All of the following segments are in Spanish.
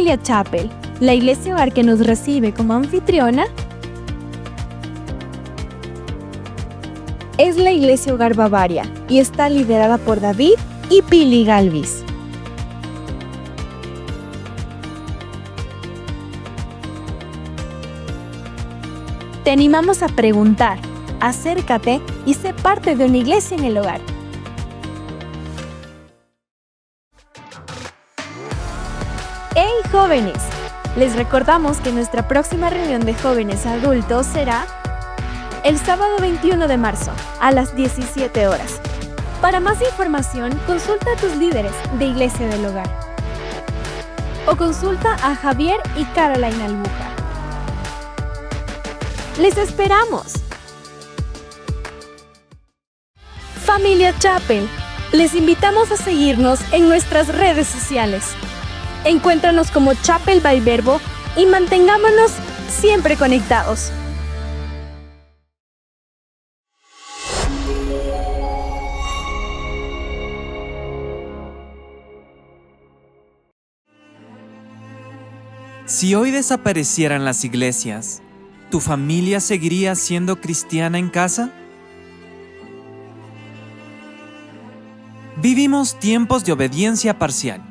Familia Chapel, la iglesia hogar que nos recibe como anfitriona, es la Iglesia Hogar Bavaria y está liderada por David y Pili Galvis. Te animamos a preguntar, acércate y sé parte de una iglesia en el hogar. ¡Hey jóvenes! Les recordamos que nuestra próxima reunión de jóvenes adultos será el sábado 21 de marzo a las 17 horas. Para más información, consulta a tus líderes de Iglesia del Hogar o consulta a Javier y Caroline Albuja. ¡Les esperamos! Familia Chapel, les invitamos a seguirnos en nuestras redes sociales. Encuéntranos como Chapel by Verbo y mantengámonos siempre conectados. Si hoy desaparecieran las iglesias, ¿tu familia seguiría siendo cristiana en casa? Vivimos tiempos de obediencia parcial,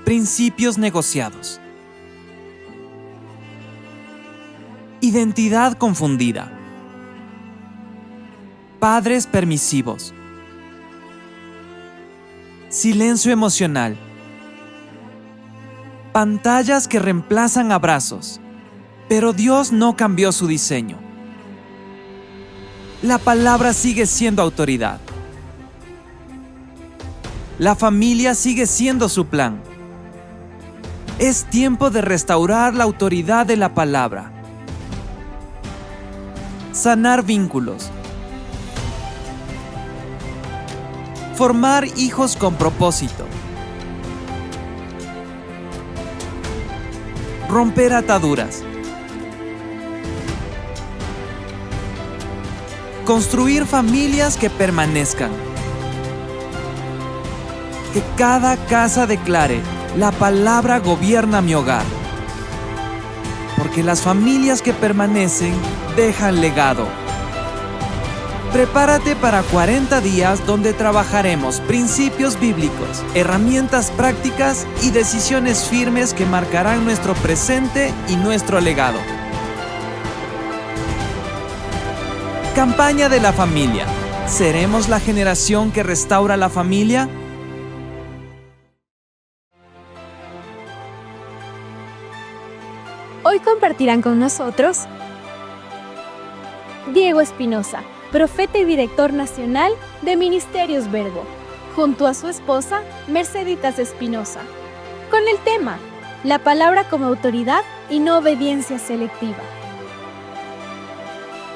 principios negociados, identidad confundida, padres permisivos, silencio emocional, pantallas que reemplazan abrazos, pero Dios no cambió su diseño. La palabra sigue siendo autoridad. La familia sigue siendo su plan. Es tiempo de restaurar la autoridad de la palabra. Sanar vínculos. Formar hijos con propósito. Romper ataduras. Construir familias que permanezcan. Que cada casa declare: la palabra gobierna mi hogar. Porque las familias que permanecen dejan legado. Prepárate para 40 días donde trabajaremos principios bíblicos, herramientas prácticas y decisiones firmes que marcarán nuestro presente y nuestro legado. Campaña de la familia. ¿Seremos la generación que restaura la familia? Hoy compartirán con nosotros Diego Espinosa, profeta y director nacional de Ministerios Verbo, junto a su esposa Merceditas Espinosa, con el tema La palabra como autoridad y no obediencia selectiva.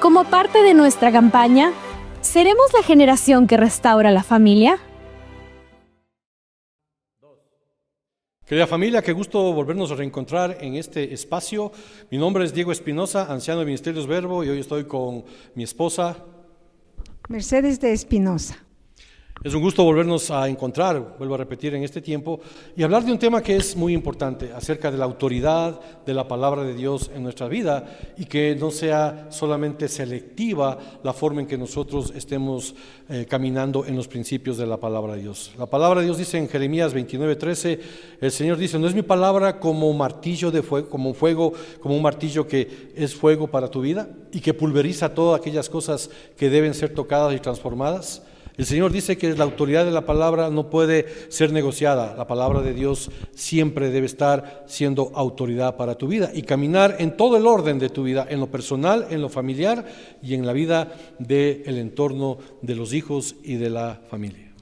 Como parte de nuestra campaña, ¿seremos la generación que restaura la familia? Querida familia, qué gusto volvernos a reencontrar en este espacio. Mi nombre es Diego Espinosa, anciano de Ministerios Verbo, y hoy estoy con mi esposa Mercedes de Espinosa. Es un gusto volvernos a encontrar, vuelvo a repetir, en este tiempo y hablar de un tema que es muy importante, acerca de la autoridad de la palabra de Dios en nuestra vida y que no sea solamente selectiva la forma en que nosotros estemos caminando en los principios de la palabra de Dios. La palabra de Dios dice en Jeremías 29:13, el Señor dice: no es mi palabra como martillo de fuego, como fuego, como un martillo que es fuego para tu vida y que pulveriza todas aquellas cosas que deben ser tocadas y transformadas. El Señor dice que la autoridad de la palabra no puede ser negociada. La palabra de Dios siempre debe estar siendo autoridad para tu vida y caminar en todo el orden de tu vida, en lo personal, en lo familiar y en la vida del entorno de los hijos y de la familia.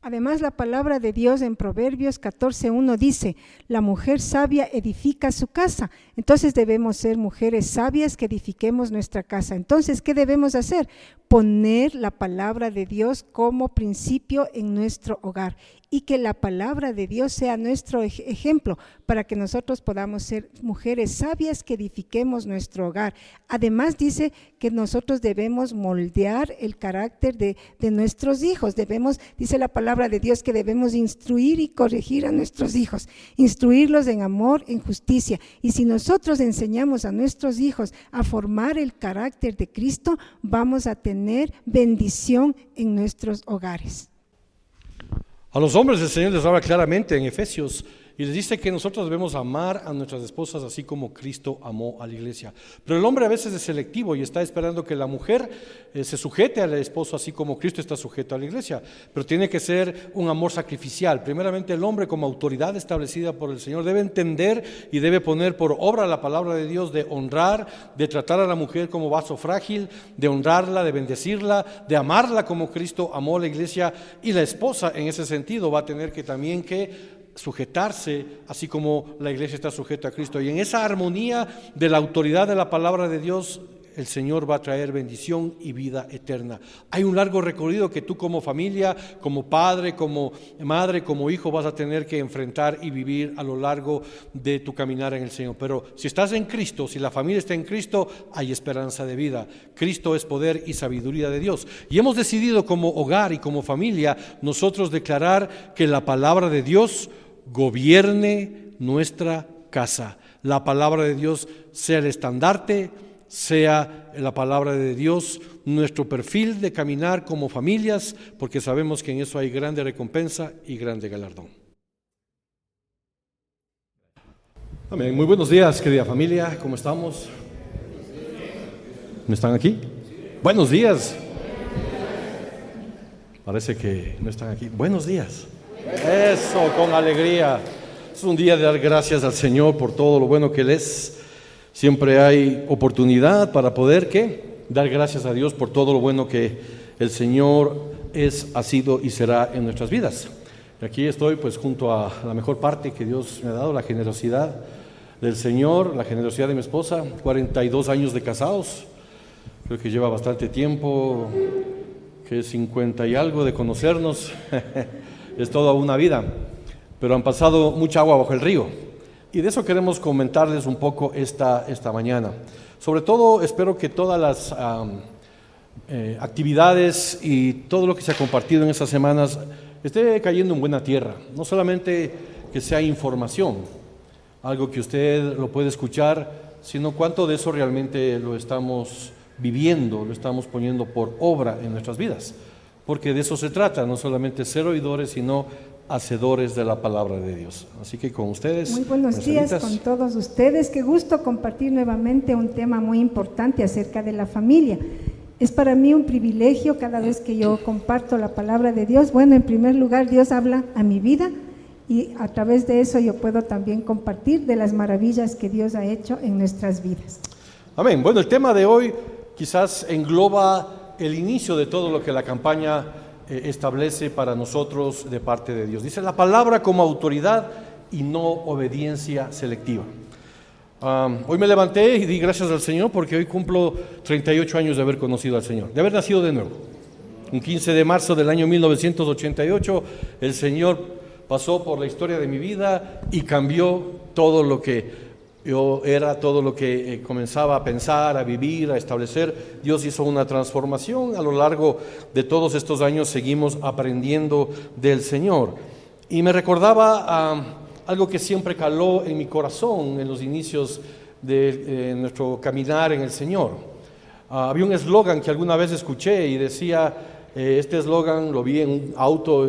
Además, la palabra de Dios en Proverbios 14:1 dice: la mujer sabia edifica su casa. Entonces debemos ser mujeres sabias que edifiquemos nuestra casa. Entonces, ¿qué debemos hacer? Poner la palabra de Dios como principio en nuestro hogar y que la palabra de Dios sea nuestro ejemplo para que nosotros podamos ser mujeres sabias que edifiquemos nuestro hogar. Además dice que nosotros debemos moldear el carácter de nuestros hijos. Dice la palabra palabra de Dios que debemos instruir y corregir a nuestros hijos, instruirlos en amor, en justicia. Y si nosotros enseñamos a nuestros hijos a formar el carácter de Cristo, vamos a tener bendición en nuestros hogares. A los hombres el Señor les habla claramente en Efesios y les dice que nosotros debemos amar a nuestras esposas así como Cristo amó a la iglesia. Pero el hombre a veces es selectivo y está esperando que la mujer se sujete al esposo así como Cristo está sujeto a la iglesia. Pero tiene que ser un amor sacrificial. Primeramente el hombre, como autoridad establecida por el Señor, debe entender y debe poner por obra la palabra de Dios, de honrar, de tratar a la mujer como vaso frágil, de honrarla, de bendecirla, de amarla como Cristo amó a la iglesia. Y la esposa en ese sentido va a tener que también sujetarse, así como la iglesia está sujeta a Cristo. Y en esa armonía de la autoridad de la palabra de Dios, el Señor va a traer bendición y vida eterna. Hay un largo recorrido que tú como familia, como padre, como madre, como hijo vas a tener que enfrentar y vivir a lo largo de tu caminar en el Señor. Pero si estás en Cristo, si la familia está en Cristo, hay esperanza de vida. Cristo es poder y sabiduría de Dios. Y hemos decidido como hogar y como familia nosotros declarar que la palabra de Dios gobierne nuestra casa. La palabra de Dios sea el estandarte, sea la palabra de Dios nuestro perfil de caminar como familias, porque sabemos que en eso hay grande recompensa y grande galardón. Amén. Muy buenos días, querida familia, ¿cómo estamos? ¿No están aquí? Buenos días. Parece que no están aquí. Buenos días. Eso, con alegría. Es un día de dar gracias al Señor por todo lo bueno que Él es. Siempre hay oportunidad para poder, dar gracias a Dios por todo lo bueno que el Señor es, ha sido y será en nuestras vidas. Y aquí estoy pues junto a la mejor parte que Dios me ha dado, la generosidad del Señor, la generosidad de mi esposa, 42 años de casados. Creo que lleva bastante tiempo, que 50 y algo de conocernos. Es toda una vida, pero han pasado mucha agua bajo el río y de eso queremos comentarles un poco esta mañana. Sobre todo espero que todas las actividades y todo lo que se ha compartido en estas semanas esté cayendo en buena tierra, no solamente que sea información, algo que usted lo puede escuchar, sino cuánto de eso realmente lo estamos viviendo, lo estamos poniendo por obra en nuestras vidas. Porque de eso se trata, no solamente ser oidores, sino hacedores de la palabra de Dios. Así que con ustedes. Muy buenos días con todos ustedes. Qué gusto compartir nuevamente un tema muy importante acerca de la familia. Es para mí un privilegio cada vez que yo comparto la palabra de Dios. Bueno, en primer lugar, Dios habla a mi vida y a través de eso yo puedo también compartir de las maravillas que Dios ha hecho en nuestras vidas. Amén. Bueno, el tema de hoy quizás engloba el inicio de todo lo que la campaña establece para nosotros de parte de Dios. Dice la palabra como autoridad y no obediencia selectiva. Hoy me levanté y di gracias al Señor porque hoy cumplo 38 años de haber conocido al Señor, de haber nacido de nuevo. Un 15 de marzo del año 1988, el Señor pasó por la historia de mi vida y cambió todo lo que yo era, todo lo que comenzaba a pensar, a vivir, a establecer. Dios hizo una transformación. A lo largo de todos estos años seguimos aprendiendo del Señor. Y me recordaba algo que siempre caló en mi corazón en los inicios de nuestro caminar en el Señor. Había un eslogan que alguna vez escuché y decía, este eslogan lo vi en un auto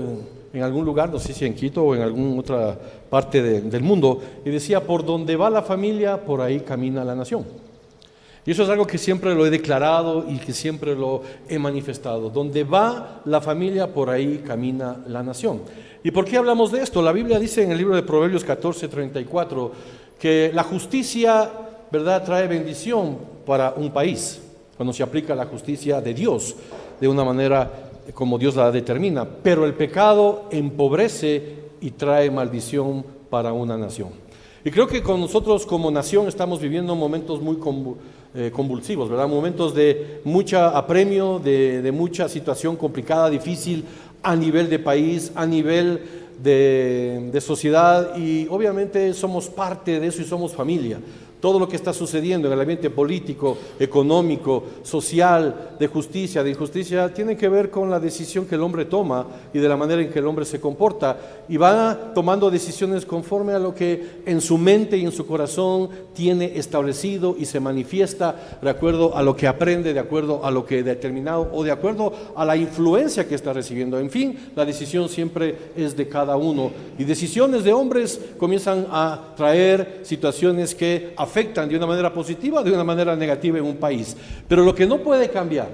en algún lugar, no sé si en Quito o en alguna otra parte del mundo, y decía, por donde va la familia, por ahí camina la nación. Y eso es algo que siempre lo he declarado y que siempre lo he manifestado. Donde va la familia, por ahí camina la nación. ¿Y por qué hablamos de esto? La Biblia dice en el libro de Proverbios 14:34 que la justicia, ¿verdad?, trae bendición para un país, cuando se aplica la justicia de Dios de una manera como Dios la determina, pero el pecado empobrece y trae maldición para una nación. Y creo que con nosotros como nación estamos viviendo momentos muy convulsivos, ¿verdad? Momentos de mucha apremio, de mucha situación complicada, difícil a nivel de país, a nivel de sociedad, y obviamente somos parte de eso y somos familia. todo lo que está sucediendo en el ambiente político, económico, social, de justicia, de injusticia, tiene que ver con la decisión que el hombre toma y de la manera en que el hombre se comporta, y va tomando decisiones conforme a lo que en su mente y en su corazón tiene establecido y se manifiesta de acuerdo a lo que aprende, de acuerdo a lo que determinado o de acuerdo a la influencia que está recibiendo. En fin, la decisión siempre es de cada uno, y decisiones de hombres comienzan a traer situaciones que afectan de una manera positiva, de una manera negativa en un país. Pero lo que no puede cambiar,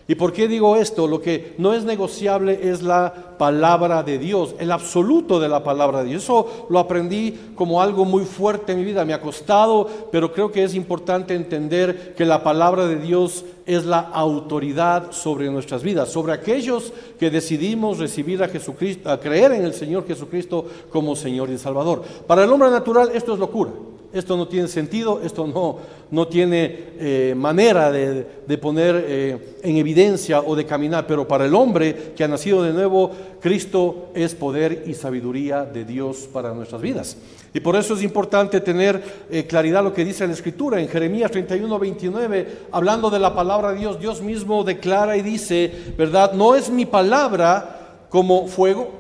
¿y por qué digo esto? Lo que no es negociable es la palabra de Dios, el absoluto de la palabra de Dios. Eso lo aprendí como algo muy fuerte en mi vida, me ha costado, pero creo que es importante entender que la palabra de Dios es la autoridad sobre nuestras vidas, sobre aquellos que decidimos recibir a Jesucristo, a creer en el Señor Jesucristo como Señor y Salvador. Para el hombre natural esto es locura. Esto no tiene sentido, esto no tiene manera de poner en evidencia o de caminar, pero para el hombre que ha nacido de nuevo, Cristo es poder y sabiduría de Dios para nuestras vidas. Y por eso es importante tener claridad lo que dice la Escritura. En Jeremías 31:29, hablando de la palabra de Dios, Dios mismo declara y dice, ¿verdad? No es mi palabra como fuego,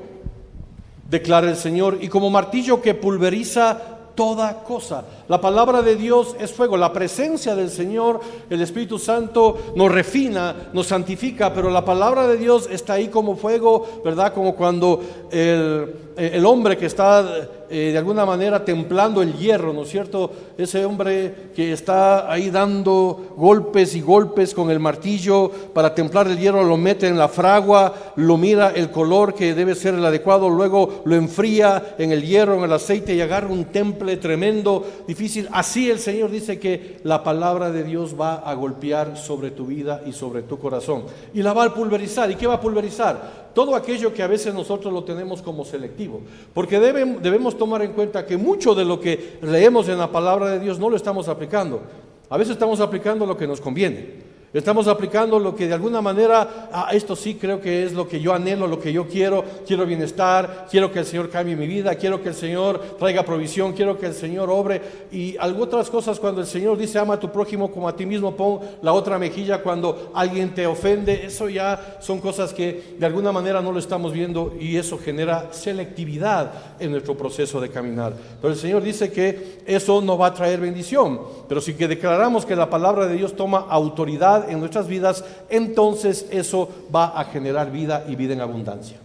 declara el Señor, y como martillo que pulveriza toda cosa. La palabra de Dios es fuego. La presencia del Señor, el Espíritu Santo, nos refina, nos santifica, pero la palabra de Dios está ahí como fuego, ¿verdad? Como cuando el hombre que está de alguna manera templando el hierro, ¿no es cierto? Ese hombre que está ahí dando golpes y golpes con el martillo para templar el hierro, lo mete en la fragua, lo mira el color que debe ser el adecuado, luego lo enfría en el hierro, en el aceite, y agarra un temple tremendo, difícil. Así el Señor dice que la palabra de Dios va a golpear sobre tu vida y sobre tu corazón, y la va a pulverizar. ¿Y qué va a pulverizar? Todo aquello que a veces nosotros lo tenemos como selectivo, porque debemos tomar en cuenta que mucho de lo que leemos en la palabra de Dios no lo estamos aplicando. A veces estamos aplicando lo que nos conviene. Estamos aplicando lo que de alguna manera, esto sí creo que es lo que yo anhelo, lo que yo quiero bienestar, quiero que el Señor cambie mi vida, quiero que el Señor traiga provisión, quiero que el Señor obre, y otras cosas. Cuando el Señor dice ama a tu prójimo como a ti mismo, pon la otra mejilla cuando alguien te ofende, eso ya son cosas que de alguna manera no lo estamos viendo, y eso genera selectividad en nuestro proceso de caminar. Pero el Señor dice que eso no va a traer bendición, pero si que declaramos que la palabra de Dios toma autoridad en nuestras vidas, entonces eso va a generar vida y vida en abundancia.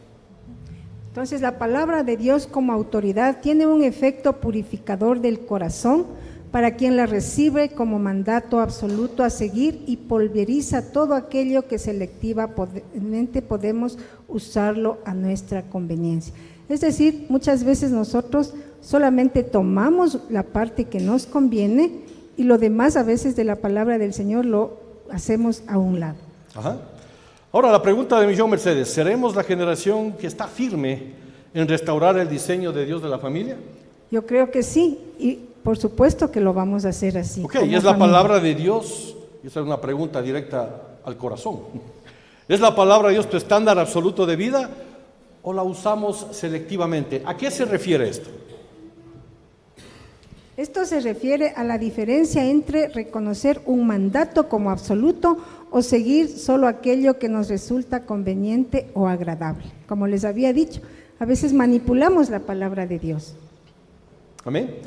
Entonces la palabra de Dios como autoridad tiene un efecto purificador del corazón para quien la recibe como mandato absoluto a seguir, y pulveriza todo aquello que selectivamente podemos usarlo a nuestra conveniencia. Es decir, muchas veces nosotros solamente tomamos la parte que nos conviene y lo demás a veces de la palabra del Señor lo hacemos a un lado. Ajá. Ahora la pregunta de millón, Mercedes: ¿seremos la generación que está firme en restaurar el diseño de Dios de la familia? Yo creo que sí, y por supuesto que lo vamos a hacer así. Ok, y es la palabra de Dios, y esa es una pregunta directa al corazón. ¿Es la palabra de Dios tu estándar absoluto de vida o la usamos selectivamente? ¿A qué se refiere esto? Esto se refiere a la diferencia entre reconocer un mandato como absoluto o seguir solo aquello que nos resulta conveniente o agradable. Como les había dicho, a veces manipulamos la palabra de Dios. Amén.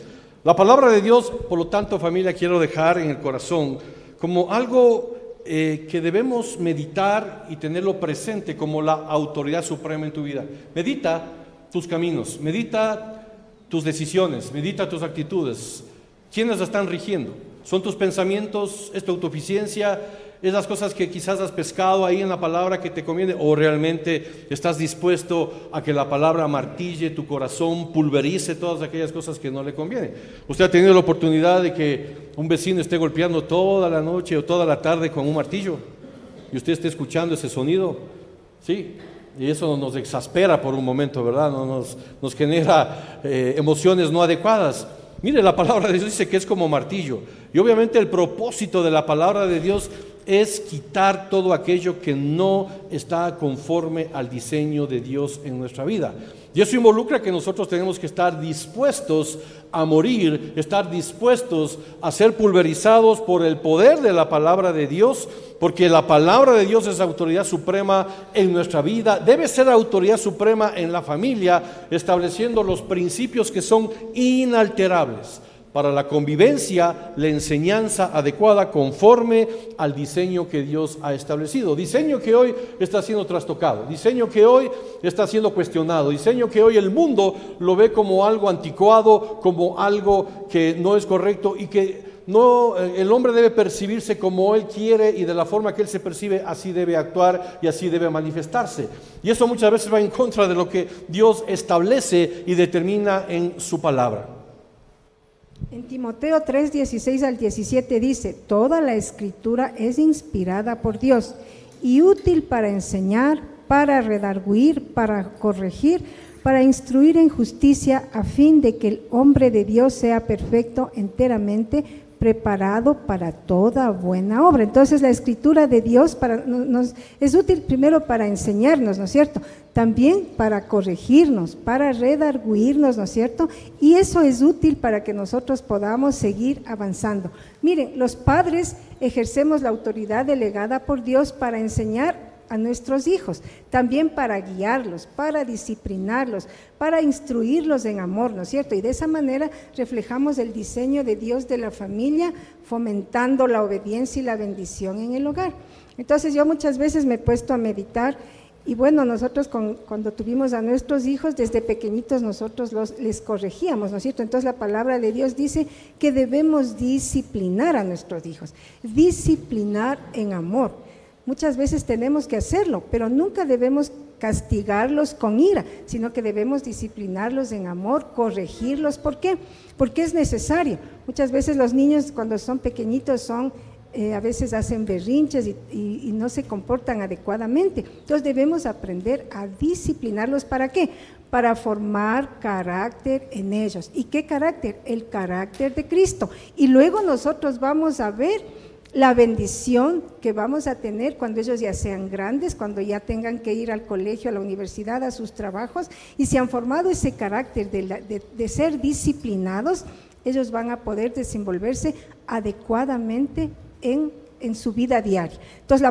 La palabra de Dios, por lo tanto, familia, quiero dejar en el corazón como algo que debemos meditar y tenerlo presente como la autoridad suprema en tu vida. Medita tus caminos, medita tus decisiones, medita tus actitudes. ¿Quiénes la están rigiendo? ¿Son tus pensamientos? ¿Es tu autosuficiencia? ¿Es las cosas que quizás has pescado ahí en la palabra que te conviene? ¿O realmente estás dispuesto a que la palabra martille tu corazón, pulverice todas aquellas cosas que no le convienen? ¿Usted ha tenido la oportunidad de que un vecino esté golpeando toda la noche o toda la tarde con un martillo y usted esté escuchando ese sonido? Sí. Y eso nos exaspera por un momento, ¿verdad? Nos genera emociones no adecuadas. Mire, la palabra de Dios dice que es como martillo. Y obviamente el propósito de la palabra de Dios es quitar todo aquello que no está conforme al diseño de Dios en nuestra vida. Y eso involucra que nosotros tenemos que estar dispuestos a morir, estar dispuestos a ser pulverizados por el poder de la palabra de Dios, porque la palabra de Dios es autoridad suprema en nuestra vida, debe ser autoridad suprema en la familia, estableciendo los principios que son inalterables para la convivencia, la enseñanza adecuada conforme al diseño que Dios ha establecido. Diseño que hoy está siendo trastocado, diseño que hoy está siendo cuestionado, diseño que hoy el mundo lo ve como algo anticuado, como algo que no es correcto y que no, el hombre debe percibirse como él quiere y de la forma que él se percibe, así debe actuar y así debe manifestarse. Y eso muchas veces va en contra de lo que Dios establece y determina en su palabra. En Timoteo 3, 16 al 17 dice: toda la escritura es inspirada por Dios y útil para enseñar, para redarguir, para corregir, para instruir en justicia, a fin de que el hombre de Dios sea perfecto, enteramente preparado para toda buena obra. Entonces la escritura de Dios es útil primero para enseñarnos, ¿no es cierto? También para corregirnos, para redarguirnos, ¿no es cierto? Y eso es útil para que nosotros podamos seguir avanzando. Miren, los padres ejercemos la autoridad delegada por Dios para enseñar a nuestros hijos, también para guiarlos, para disciplinarlos, para instruirlos en amor, ¿no es cierto? Y de esa manera reflejamos el diseño de Dios de la familia, fomentando la obediencia y la bendición en el hogar. Entonces yo muchas veces me he puesto a meditar y bueno, nosotros cuando tuvimos a nuestros hijos, desde pequeñitos nosotros les corregíamos, ¿no es cierto? Entonces la palabra de Dios dice que debemos disciplinar a nuestros hijos, disciplinar en amor. Muchas veces tenemos que hacerlo, pero nunca debemos castigarlos con ira, sino que debemos disciplinarlos en amor, corregirlos. ¿Por qué? Porque es necesario. Muchas veces los niños cuando son pequeñitos a veces hacen berrinches y no se comportan adecuadamente. Entonces debemos aprender a disciplinarlos. ¿Para qué? Para formar carácter en ellos. ¿Y qué carácter? El carácter de Cristo. Y luego nosotros vamos a ver la bendición que vamos a tener cuando ellos ya sean grandes, cuando ya tengan que ir al colegio, a la universidad, a sus trabajos, y se han formado ese carácter de ser disciplinados, ellos van a poder desenvolverse adecuadamente en su vida diaria. Entonces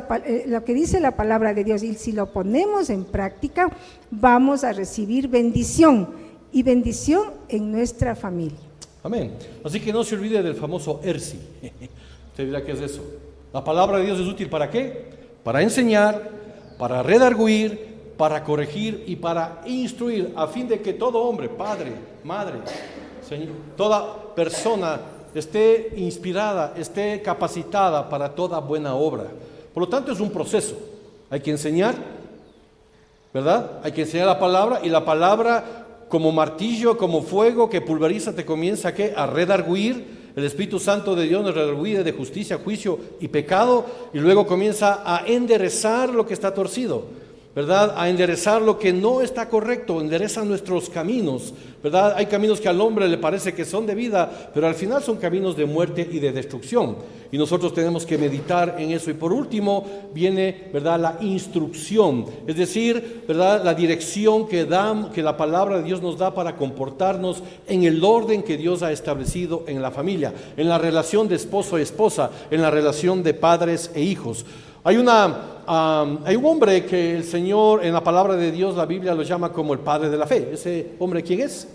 lo que dice la palabra de Dios, y si lo ponemos en práctica, vamos a recibir bendición, y bendición en nuestra familia. Amén. Así que no se olvide del famoso ERSI. Usted dirá, ¿qué es eso? La palabra de Dios es útil ¿para qué? Para enseñar, para redarguir, para corregir y para instruir, a fin de que todo hombre, padre, madre, señor, toda persona esté inspirada, esté capacitada para toda buena obra. Por lo tanto, es un proceso. Hay que enseñar, ¿verdad? Hay que enseñar la palabra, y la palabra como martillo, como fuego que pulveriza, te comienza ¿qué? A redarguir. El Espíritu Santo de Dios nos redarguye de justicia, juicio y pecado, y luego comienza a enderezar lo que está torcido, ¿verdad? A enderezar lo que no está correcto, endereza nuestros caminos, ¿verdad? Hay caminos que al hombre le parece que son de vida, pero al final son caminos de muerte y de destrucción, y nosotros tenemos que meditar en eso. Y por último viene, ¿verdad?, la instrucción, es decir, ¿verdad?, la dirección que la palabra de Dios nos da para comportarnos en el orden que Dios ha establecido en la familia, en la relación de esposo y esposa, en la relación de padres e hijos. Hay un hombre que el Señor, en la palabra de Dios, la Biblia lo llama como el padre de la fe. ¿Ese hombre quién es?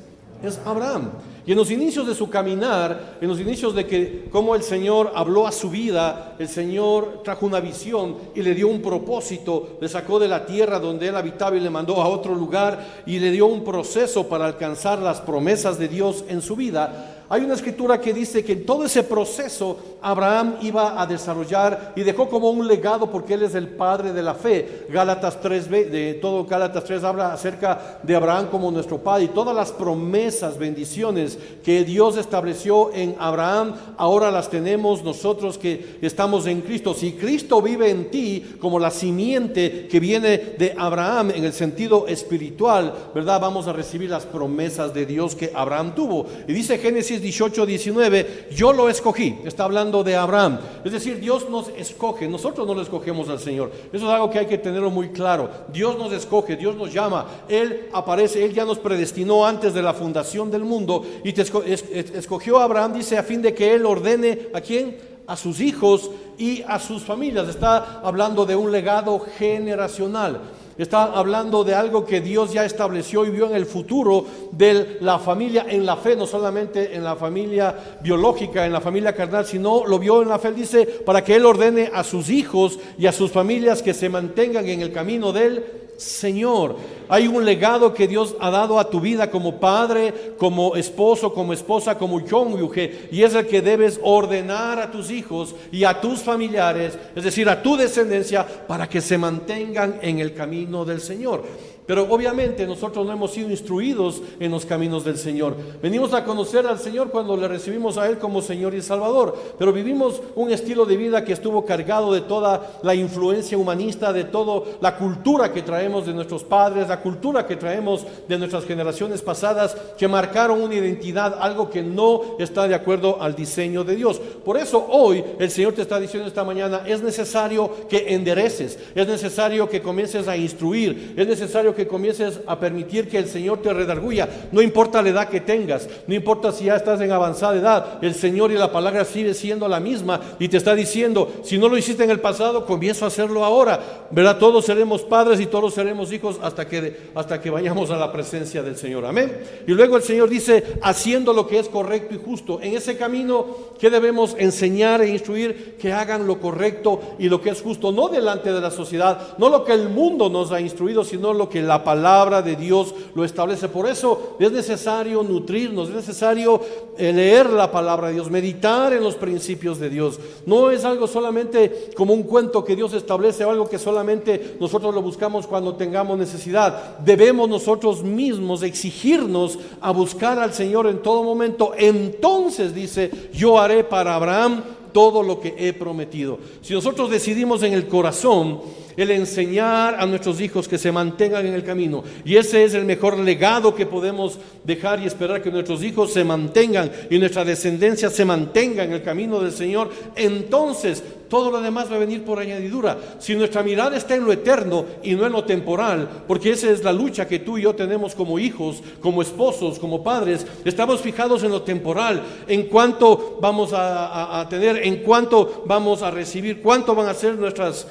Es Abraham. Y en los inicios de su caminar, en los inicios de que cómo el Señor habló a su vida, el Señor trajo una visión y le dio un propósito, le sacó de la tierra donde él habitaba y le mandó a otro lugar, y le dio un proceso para alcanzar las promesas de Dios en su vida. Hay una escritura que dice que en todo ese proceso Abraham iba a desarrollar y dejó como un legado, porque él es el padre de la fe. Gálatas 3 habla acerca de Abraham como nuestro padre, y todas las promesas, bendiciones que Dios estableció en Abraham, ahora las tenemos nosotros que estamos en Cristo. Si Cristo vive en ti como la simiente que viene de Abraham en el sentido espiritual, ¿verdad?, vamos a recibir las promesas de Dios que Abraham tuvo. Y dice Génesis Génesis 18:19, yo lo escogí, está hablando de Abraham. Es decir, Dios nos escoge, nosotros no lo escogemos al Señor. Eso es algo que hay que tenerlo muy claro. Dios nos escoge, Dios nos llama, Él aparece, Él ya nos predestinó antes de la fundación del mundo y te escogió a Abraham, dice, a fin de que Él ordene, ¿a quién? A sus hijos y a sus familias. Está hablando de un legado generacional. Está hablando de algo que Dios ya estableció y vio en el futuro de la familia en la fe, no solamente en la familia biológica, en la familia carnal, sino lo vio en la fe, dice, para que Él ordene a sus hijos y a sus familias que se mantengan en el camino del Señor. Hay un legado que Dios ha dado a tu vida como padre, como esposo, como esposa, como cónyuge, y es el que debes ordenar a tus hijos y a tus familiares, es decir, a tu descendencia, para que se mantengan en el camino del Señor. Pero obviamente nosotros no hemos sido instruidos en los caminos del Señor. Venimos a conocer al Señor cuando le recibimos a Él como Señor y Salvador, pero vivimos un estilo de vida que estuvo cargado de toda la influencia humanista, de toda la cultura que traemos de nuestros padres, la cultura que traemos de nuestras generaciones pasadas, que marcaron una identidad, algo que no está de acuerdo al diseño de Dios. Por eso hoy el Señor te está diciendo esta mañana, es necesario que endereces, es necesario que comiences a instruir, es necesario que comiences a permitir que el Señor te redarguya. No importa la edad que tengas, no importa si ya estás en avanzada edad, el Señor y la palabra sigue siendo la misma y te está diciendo, si no lo hiciste en el pasado, comienza a hacerlo ahora, ¿verdad? Todos seremos padres y todos seremos hijos hasta que vayamos a la presencia del Señor, amén. Y luego el Señor dice, haciendo lo que es correcto y justo. En ese camino, ¿qué debemos enseñar e instruir? Que hagan lo correcto y lo que es justo, no delante de la sociedad, no lo que el mundo nos ha instruido, sino lo que la palabra de Dios lo establece. Por eso es necesario nutrirnos, es necesario leer la palabra de Dios, meditar en los principios de Dios. No es algo solamente como un cuento que Dios establece o algo que solamente nosotros lo buscamos cuando tengamos necesidad. Debemos nosotros mismos exigirnos a buscar al Señor en todo momento. Entonces dice, yo haré para Abraham todo lo que he prometido. Si nosotros decidimos en el corazón el enseñar a nuestros hijos que se mantengan en el camino, y ese es el mejor legado que podemos dejar y esperar, que nuestros hijos se mantengan y nuestra descendencia se mantenga en el camino del Señor, entonces todo lo demás va a venir por añadidura. Si nuestra mirada está en lo eterno y no en lo temporal, porque esa es la lucha que tú y yo tenemos como hijos, como esposos, como padres, estamos fijados en lo temporal, en cuánto vamos a tener, en cuánto vamos a recibir, cuánto van a ser nuestras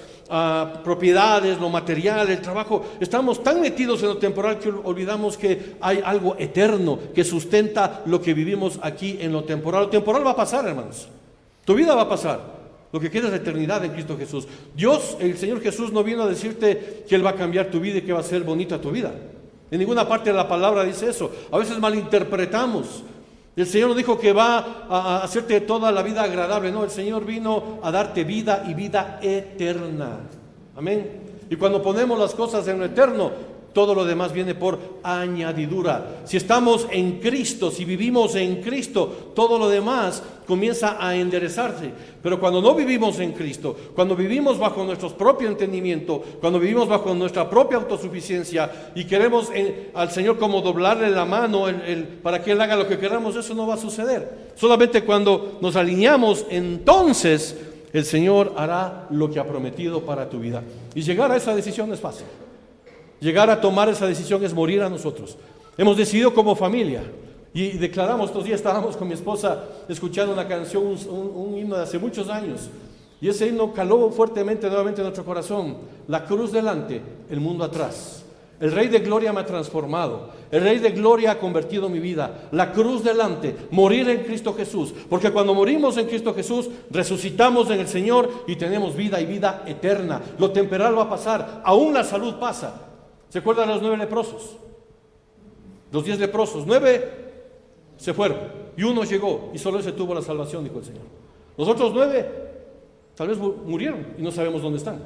propiedades, lo material, el trabajo. Estamos tan metidos en lo temporal que olvidamos que hay algo eterno que sustenta lo que vivimos aquí en lo temporal. Lo temporal va a pasar, hermanos. Tu vida va a pasar. Lo que queda es la eternidad en Cristo Jesús. Dios, el Señor Jesús, no vino a decirte que Él va a cambiar tu vida y que va a ser bonita tu vida. En ninguna parte de la palabra dice eso. A veces malinterpretamos. El Señor no dijo que va a hacerte toda la vida agradable. No, el Señor vino a darte vida y vida eterna. Amén. Y cuando ponemos las cosas en lo eterno, todo lo demás viene por añadidura. Si estamos en Cristo, si vivimos en Cristo, todo lo demás comienza a enderezarse. Pero cuando no vivimos en Cristo, cuando vivimos bajo nuestro propio entendimiento, cuando vivimos bajo nuestra propia autosuficiencia y queremos al Señor como doblarle la mano para que Él haga lo que queramos, eso no va a suceder. Solamente cuando nos alineamos, entonces el Señor hará lo que ha prometido para tu vida. Y llegar a esa decisión no es fácil. Llegar a tomar esa decisión es morir a nosotros. Hemos decidido como familia y declaramos, estos días estábamos con mi esposa escuchando una canción, un himno de hace muchos años, y ese himno caló fuertemente nuevamente en nuestro corazón. La cruz delante, el mundo atrás. El Rey de Gloria me ha transformado. El Rey de Gloria ha convertido mi vida. La cruz delante, morir en Cristo Jesús. Porque cuando morimos en Cristo Jesús, resucitamos en el Señor y tenemos vida y vida eterna. Lo temporal va a pasar, aún la salud pasa. ¿Se acuerdan de los 9 leprosos? Los 10 leprosos, 9 se fueron y 1 llegó y solo ese tuvo la salvación, dijo el Señor. Los otros 9 tal vez murieron y no sabemos dónde están.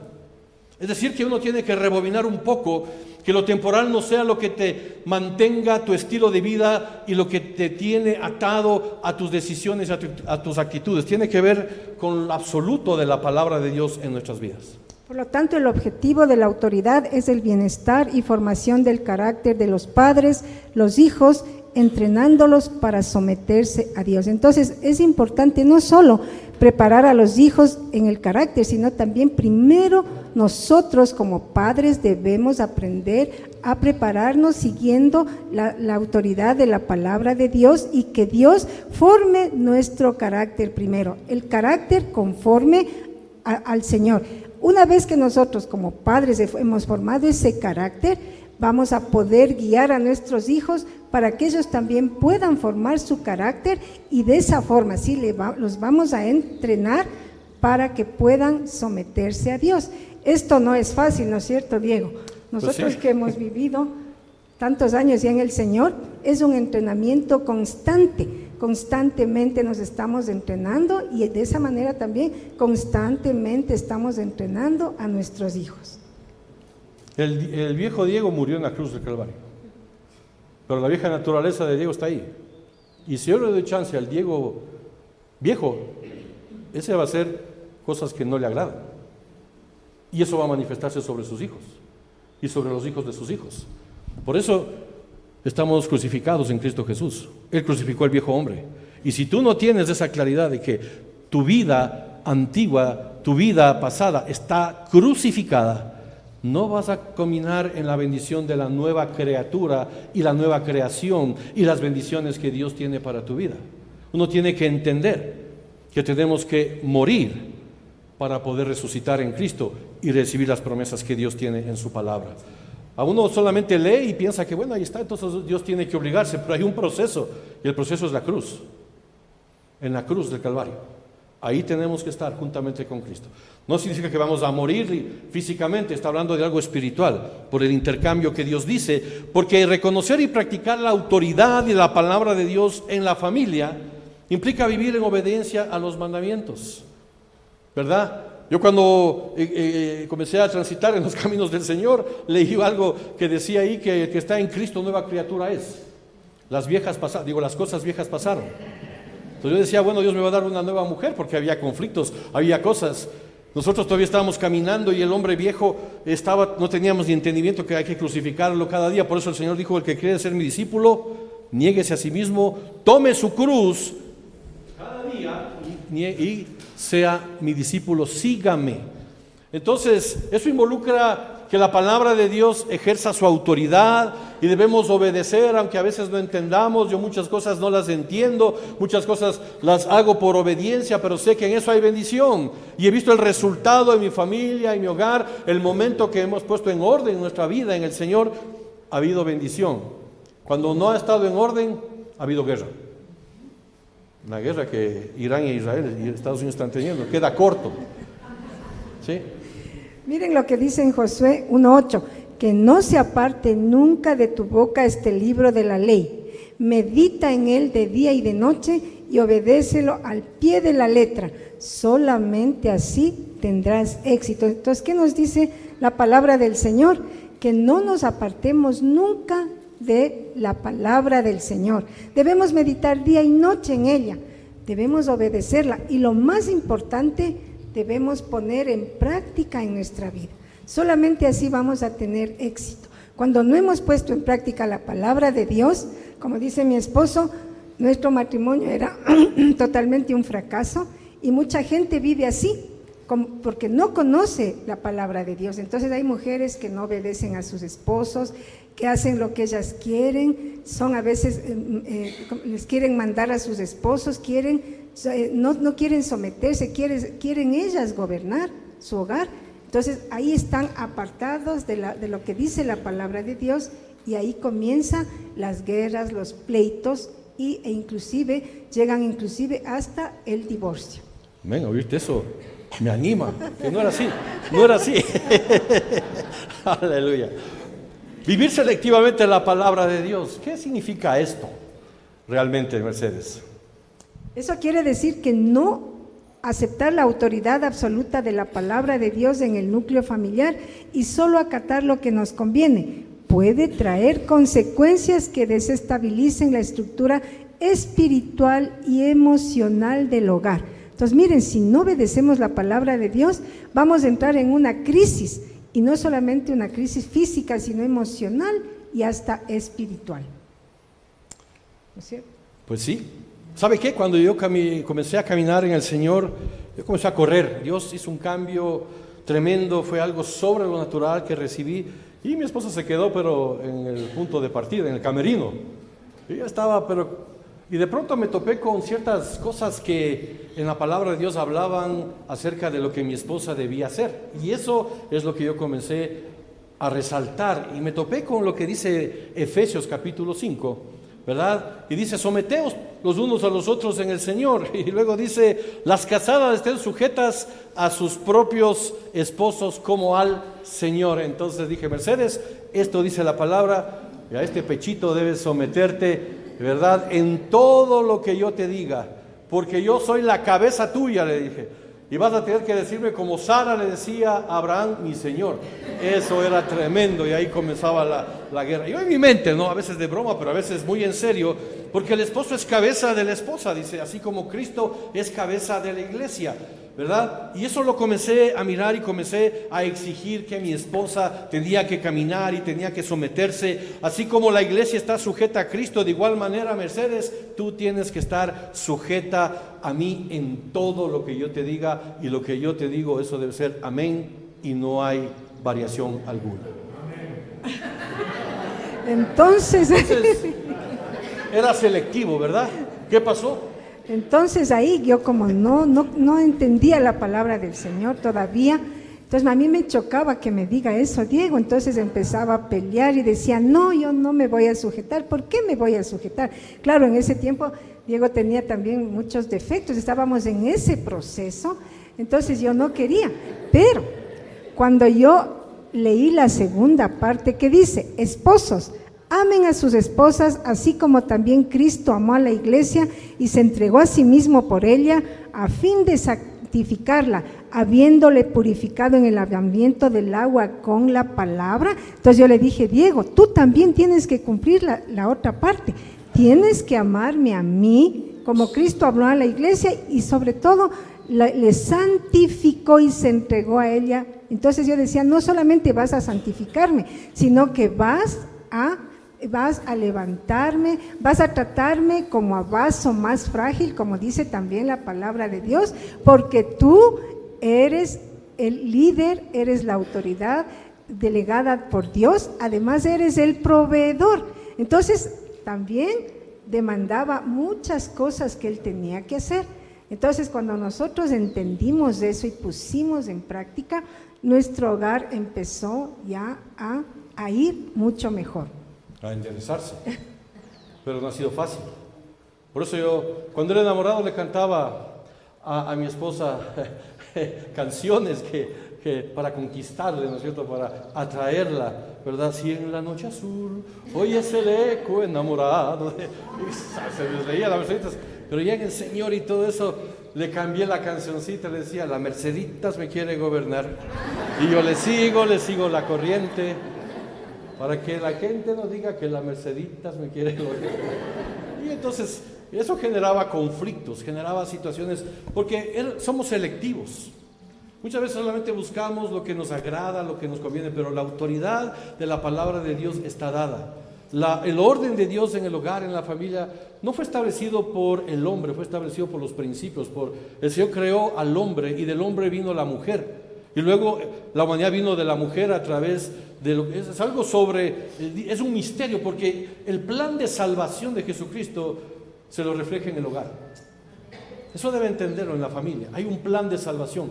Es decir, que uno tiene que rebobinar un poco, que lo temporal no sea lo que te mantenga tu estilo de vida y lo que te tiene atado a tus decisiones, a tus actitudes. Tiene que ver con lo absoluto de la palabra de Dios en nuestras vidas. Por lo tanto, el objetivo de la autoridad es el bienestar y formación del carácter de los padres, los hijos entrenándolos para someterse a Dios. Entonces es importante no solo preparar a los hijos en el carácter, sino también primero nosotros como padres debemos aprender a prepararnos siguiendo la autoridad de la palabra de Dios, y que Dios forme nuestro carácter primero, el carácter conforme al Señor. Una vez que nosotros como padres hemos formado ese carácter, vamos a poder guiar a nuestros hijos para que ellos también puedan formar su carácter, y de esa forma sí los vamos a entrenar para que puedan someterse a Dios. Esto no es fácil, ¿no es cierto, Diego? Nosotros Pues sí. que hemos vivido tantos años ya en el Señor, es un entrenamiento constante. Constantemente nos estamos entrenando, y de esa manera también constantemente estamos entrenando a nuestros hijos. El viejo Diego murió en la cruz del Calvario, pero la vieja naturaleza de Diego está ahí. Y si yo le doy chance al Diego viejo, ese va a hacer cosas que no le agradan. Y eso va a manifestarse sobre sus hijos y sobre los hijos de sus hijos. Por eso estamos crucificados en Cristo Jesús. Él crucificó al viejo hombre. Y si tú no tienes esa claridad de que tu vida antigua, tu vida pasada está crucificada, no vas a caminar en la bendición de la nueva criatura y la nueva creación y las bendiciones que Dios tiene para tu vida. Uno tiene que entender que tenemos que morir para poder resucitar en Cristo y recibir las promesas que Dios tiene en su palabra. A uno solamente lee y piensa que bueno, ahí está, entonces Dios tiene que obligarse, pero hay un proceso, y el proceso es la cruz, en la cruz del Calvario. Ahí tenemos que estar juntamente con Cristo. No significa que vamos a morir físicamente, está hablando de algo espiritual, por el intercambio que Dios dice, porque reconocer y practicar la autoridad y la palabra de Dios en la familia implica vivir en obediencia a los mandamientos, ¿verdad? Yo cuando comencé a transitar en los caminos del Señor, leí algo que decía ahí que el que está en Cristo nueva criatura es. Las cosas viejas pasaron. Entonces yo decía, bueno, Dios me va a dar una nueva mujer, porque había conflictos, había cosas. Nosotros todavía estábamos caminando y el hombre viejo no teníamos ni entendimiento que hay que crucificarlo cada día. Por eso el Señor dijo, el que quiere ser mi discípulo, niéguese a sí mismo, tome su cruz cada día y sea mi discípulo, sígame. Entonces, eso involucra que la palabra de Dios ejerza su autoridad y debemos obedecer, aunque a veces no entendamos. Yo muchas cosas no las entiendo, muchas cosas las hago por obediencia, pero sé que en eso hay bendición. Y he visto el resultado en mi familia, en mi hogar, el momento que hemos puesto en orden nuestra vida en el Señor, ha habido bendición. Cuando no ha estado en orden, ha habido guerra. Una guerra que Irán e Israel y Estados Unidos están teniendo, queda corto. ¿Sí? Miren lo que dice en Josué 1:8, que no se aparte nunca de tu boca este libro de la ley, medita en él de día y de noche y obedécelo al pie de la letra, solamente así tendrás éxito. Entonces, ¿qué nos dice la palabra del Señor? Que no nos apartemos nunca de la palabra del Señor. Debemos meditar día y noche en ella, debemos obedecerla, y lo más importante, debemos poner en práctica en nuestra vida. Solamente así vamos a tener éxito. Cuando no hemos puesto en práctica la palabra de Dios, como dice mi esposo, nuestro matrimonio era totalmente un fracaso, y mucha gente vive así, porque no conoce la palabra de Dios. Entonces hay mujeres que no obedecen a sus esposos, que hacen lo que ellas quieren, son a veces, les quieren mandar a sus esposos, no quieren someterse, quieren ellas gobernar su hogar. Entonces ahí están apartados de lo que dice la palabra de Dios, y ahí comienzan las guerras, los pleitos, e inclusive llegan hasta el divorcio. Ven, oírte eso me anima, que no era así. Aleluya. Vivir selectivamente la palabra de Dios, ¿qué significa esto realmente, Mercedes? Eso quiere decir que no aceptar la autoridad absoluta de la palabra de Dios en el núcleo familiar y solo acatar lo que nos conviene puede traer consecuencias que desestabilicen la estructura espiritual y emocional del hogar. Entonces, miren, si no obedecemos la palabra de Dios, vamos a entrar en una crisis, y no solamente una crisis física, sino emocional y hasta espiritual. ¿no es cierto? Pues sí. ¿Sabe qué? Cuando yo comencé a caminar en el Señor, yo comencé a correr. Dios hizo un cambio tremendo, fue algo sobre lo natural que recibí. Y mi esposa se quedó, pero en el punto de partida, en el camerino. Y yo estaba, y de pronto me topé con ciertas cosas que en la palabra de Dios hablaban acerca de lo que mi esposa debía hacer. Y eso es lo que yo comencé a resaltar. Y me topé con lo que dice Efesios capítulo 5, ¿verdad? Y dice, someteos los unos a los otros en el Señor. Y luego dice, las casadas estén sujetas a sus propios esposos como al Señor. Entonces dije, Mercedes, esto dice la palabra, y a este pechito debes someterte, ¿verdad? En todo lo que yo te diga, porque yo soy la cabeza tuya, le dije. Y vas a tener que decirme como Sara le decía a Abraham, mi Señor. Eso era tremendo y ahí comenzaba la guerra. Yo en mi mente, ¿no? A veces de broma, pero a veces muy en serio, porque el esposo es cabeza de la esposa, dice, así como Cristo es cabeza de la iglesia, ¿verdad? Y eso lo comencé a mirar y comencé a exigir que mi esposa tenía que caminar y tenía que someterse, así como la iglesia está sujeta a Cristo, de igual manera, Mercedes, tú tienes que estar sujeta a mí en todo lo que yo te diga, y lo que yo te digo, eso debe ser amén y no hay variación alguna. Entonces era selectivo, ¿verdad? ¿Qué pasó? Entonces ahí yo como no entendía la palabra del Señor todavía, entonces a mí me chocaba que me diga eso, Diego. Entonces empezaba a pelear y decía, no, yo no me voy a sujetar. ¿Por qué me voy a sujetar? Claro, en ese tiempo Diego tenía también muchos defectos, estábamos en ese proceso, entonces yo no quería. Pero cuando yo leí la segunda parte que dice, esposos, amen a sus esposas, así como también Cristo amó a la iglesia y se entregó a sí mismo por ella, a fin de santificarla, habiéndole purificado en el lavamiento del agua con la palabra. Entonces yo le dije, Diego, tú también tienes que cumplir la otra parte, tienes que amarme a mí, como Cristo amó a la iglesia y sobre todo le santificó y se entregó a ella. Entonces yo decía, no solamente vas a santificarme, sino que vas a levantarme, vas a tratarme como a vaso más frágil, como dice también la palabra de Dios, porque tú eres el líder, eres la autoridad delegada por Dios, además eres el proveedor. Entonces también demandaba muchas cosas que él tenía que hacer. Entonces cuando nosotros entendimos eso y pusimos en práctica, nuestro hogar empezó ya a ir mucho mejor. A enderezarse, pero no ha sido fácil. Por eso yo, cuando era enamorado, le cantaba a mi esposa canciones que para conquistarle, ¿no es cierto?, para atraerla, ¿verdad? Si en la noche azul oyes el eco enamorado, se les leía las Merceditas, pero ya en el Señor y todo eso, le cambié la cancioncita, le decía, la Merceditas me quiere gobernar, y yo le sigo la corriente, para que la gente no diga que la Merceditas me quiere gobernar. Y entonces eso generaba conflictos, generaba situaciones, porque somos selectivos. Muchas veces solamente buscamos lo que nos agrada, lo que nos conviene, pero la autoridad de la palabra de Dios está dada. El orden de Dios en el hogar, en la familia, no fue establecido por el hombre, fue establecido por los principios. El Señor creó al hombre y del hombre vino la mujer. Y luego la humanidad vino de la mujer a través de lo que es algo es un misterio, porque el plan de salvación de Jesucristo se lo refleja en el hogar. Eso debe entenderlo en la familia. Hay un plan de salvación.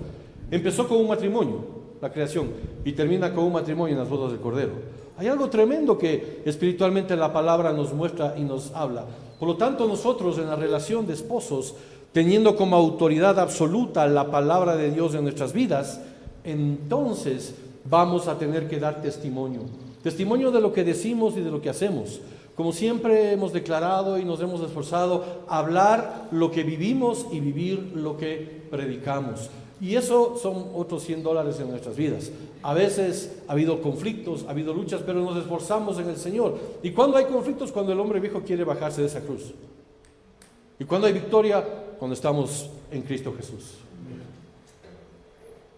Empezó con un matrimonio, la creación, y termina con un matrimonio en las bodas del Cordero. Hay algo tremendo que espiritualmente la palabra nos muestra y nos habla. Por lo tanto, nosotros en la relación de esposos, teniendo como autoridad absoluta la palabra de Dios en nuestras vidas, entonces vamos a tener que dar testimonio de lo que decimos y de lo que hacemos. Como siempre hemos declarado y nos hemos esforzado, hablar lo que vivimos y vivir lo que predicamos. Y eso son otros $100 en nuestras vidas. A veces ha habido conflictos, ha habido luchas, pero nos esforzamos en el Señor. ¿Y cuando hay conflictos? Cuando el hombre viejo quiere bajarse de esa cruz. ¿Y cuando hay victoria? Cuando estamos en Cristo Jesús.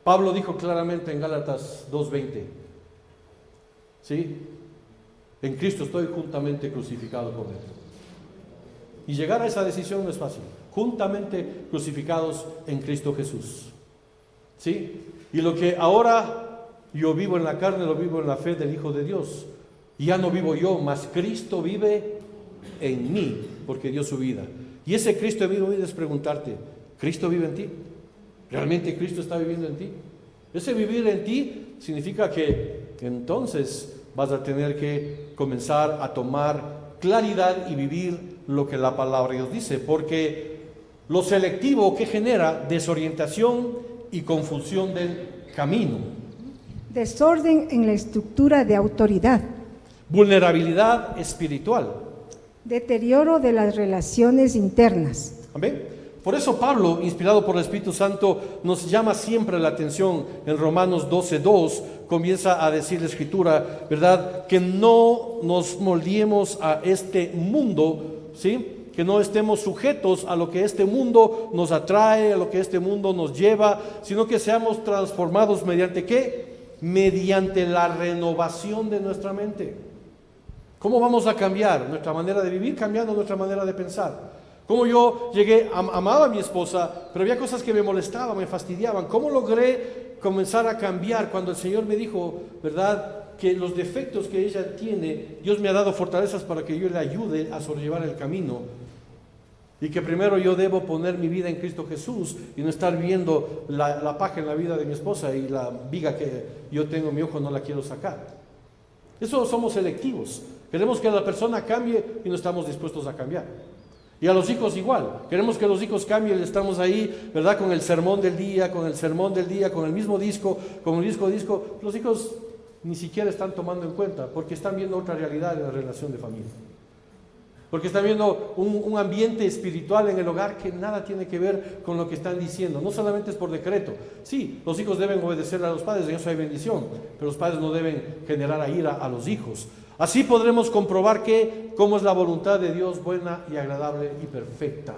Pablo dijo claramente en Gálatas 2:20, ¿sí? En Cristo estoy juntamente crucificado con Él. Y llegar a esa decisión no es fácil. Juntamente crucificados en Cristo Jesús. ¿Sí? Y lo que ahora yo vivo en la carne, lo vivo en la fe del Hijo de Dios. Y ya no vivo yo, mas Cristo vive en mí, porque dio su vida. Y ese Cristo vive en mí es preguntarte, ¿Cristo vive en ti? ¿Realmente Cristo está viviendo en ti? Ese vivir en ti significa que entonces vas a tener que comenzar a tomar claridad y vivir lo que la palabra de Dios dice, porque lo selectivo que genera desorientación y confusión del camino. Desorden en la estructura de autoridad. Vulnerabilidad espiritual. Deterioro de las relaciones internas. Amén. Por eso Pablo, inspirado por el Espíritu Santo, nos llama siempre la atención. En Romanos 12:2 comienza a decir la Escritura, ¿verdad? Que no nos moldeemos a este mundo, ¿sí? Que no estemos sujetos a lo que este mundo nos atrae, a lo que este mundo nos lleva, sino que seamos transformados mediante ¿qué? Mediante la renovación de nuestra mente. ¿Cómo vamos a cambiar nuestra manera de vivir? Cambiando nuestra manera de pensar. Como yo amaba a mi esposa, pero había cosas que me molestaban, me fastidiaban. ¿Cómo logré comenzar a cambiar cuando el Señor me dijo, verdad, que los defectos que ella tiene, Dios me ha dado fortalezas para que yo le ayude a sobrellevar el camino? Y que primero yo debo poner mi vida en Cristo Jesús y no estar viendo la paja en la vida de mi esposa y la viga que yo tengo en mi ojo no la quiero sacar. Eso somos selectivos. Queremos que la persona cambie y no estamos dispuestos a cambiar. Y a los hijos igual, queremos que los hijos cambien, estamos ahí, ¿verdad? Con el sermón del día, con el mismo disco, con el disco. Los hijos ni siquiera están tomando en cuenta, porque están viendo otra realidad en la relación de familia. Porque están viendo un ambiente espiritual en el hogar que nada tiene que ver con lo que están diciendo. No solamente es por decreto. Sí, los hijos deben obedecer a los padres, en eso hay bendición, pero los padres no deben generar ira a los hijos. Así podremos comprobar cómo es la voluntad de Dios buena y agradable y perfecta.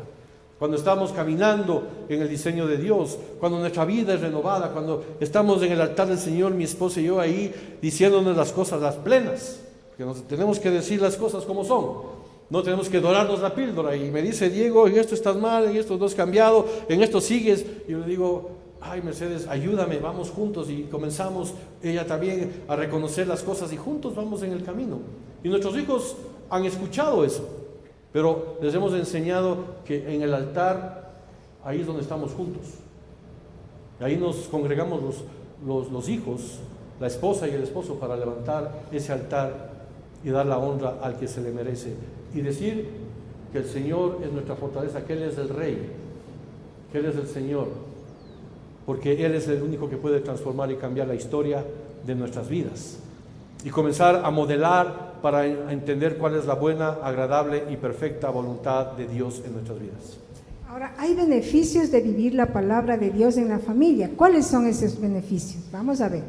Cuando estamos caminando en el diseño de Dios, cuando nuestra vida es renovada, cuando estamos en el altar del Señor, mi esposa y yo ahí diciéndonos las cosas, las plenas, que nos tenemos que decir las cosas como son. No tenemos que dorarnos la píldora. Y me dice Diego, en esto estás mal, en esto no has cambiado, en esto sigues. Y yo le digo, ay Mercedes, ayúdame, vamos juntos. Y comenzamos ella también a reconocer las cosas y juntos vamos en el camino. Y nuestros hijos han escuchado eso, pero les hemos enseñado que en el altar, ahí es donde estamos juntos. Ahí nos congregamos los hijos, la esposa y el esposo, para levantar ese altar y dar la honra al que se le merece. Y decir que el Señor es nuestra fortaleza, que Él es el Rey, que Él es el Señor, porque Él es el único que puede transformar y cambiar la historia de nuestras vidas. Y comenzar a modelar para entender cuál es la buena, agradable y perfecta voluntad de Dios en nuestras vidas. Ahora, hay beneficios de vivir la palabra de Dios en la familia. ¿Cuáles son esos beneficios? Vamos a ver.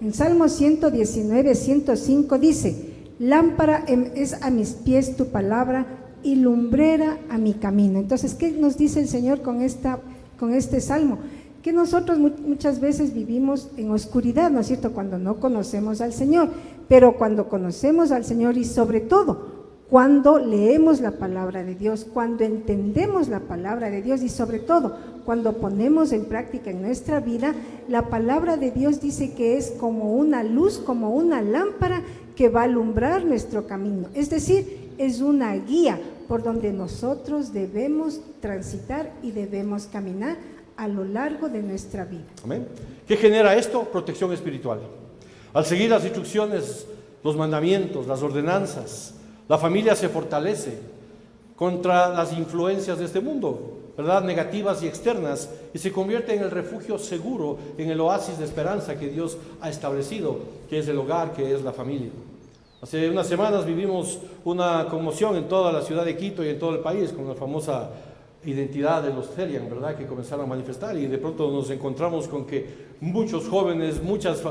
En Salmo 119, 105 dice: lámpara es a mis pies tu palabra y lumbrera a mi camino. Entonces, ¿qué nos dice el Señor con este salmo? Que nosotros muchas veces vivimos en oscuridad, ¿no es cierto?, cuando no conocemos al Señor, pero cuando conocemos al Señor y sobre todo cuando leemos la palabra de Dios, cuando entendemos la palabra de Dios y sobre todo cuando ponemos en práctica en nuestra vida, la palabra de Dios dice que es como una luz, como una lámpara que va a alumbrar nuestro camino. Es decir, es una guía por donde nosotros debemos transitar y debemos caminar a lo largo de nuestra vida. Amén. ¿Qué genera esto? Protección espiritual. Al seguir las instrucciones, los mandamientos, las ordenanzas, la familia se fortalece contra las influencias de este mundo, ¿verdad?, negativas y externas, y se convierte en el refugio seguro, en el oasis de esperanza que Dios ha establecido, que es el hogar, que es la familia. Hace unas semanas vivimos una conmoción en toda la ciudad de Quito y en todo el país con la famosa identidad de los Celian, ¿verdad?, que comenzaron a manifestar, y de pronto nos encontramos con que muchos jóvenes, muchas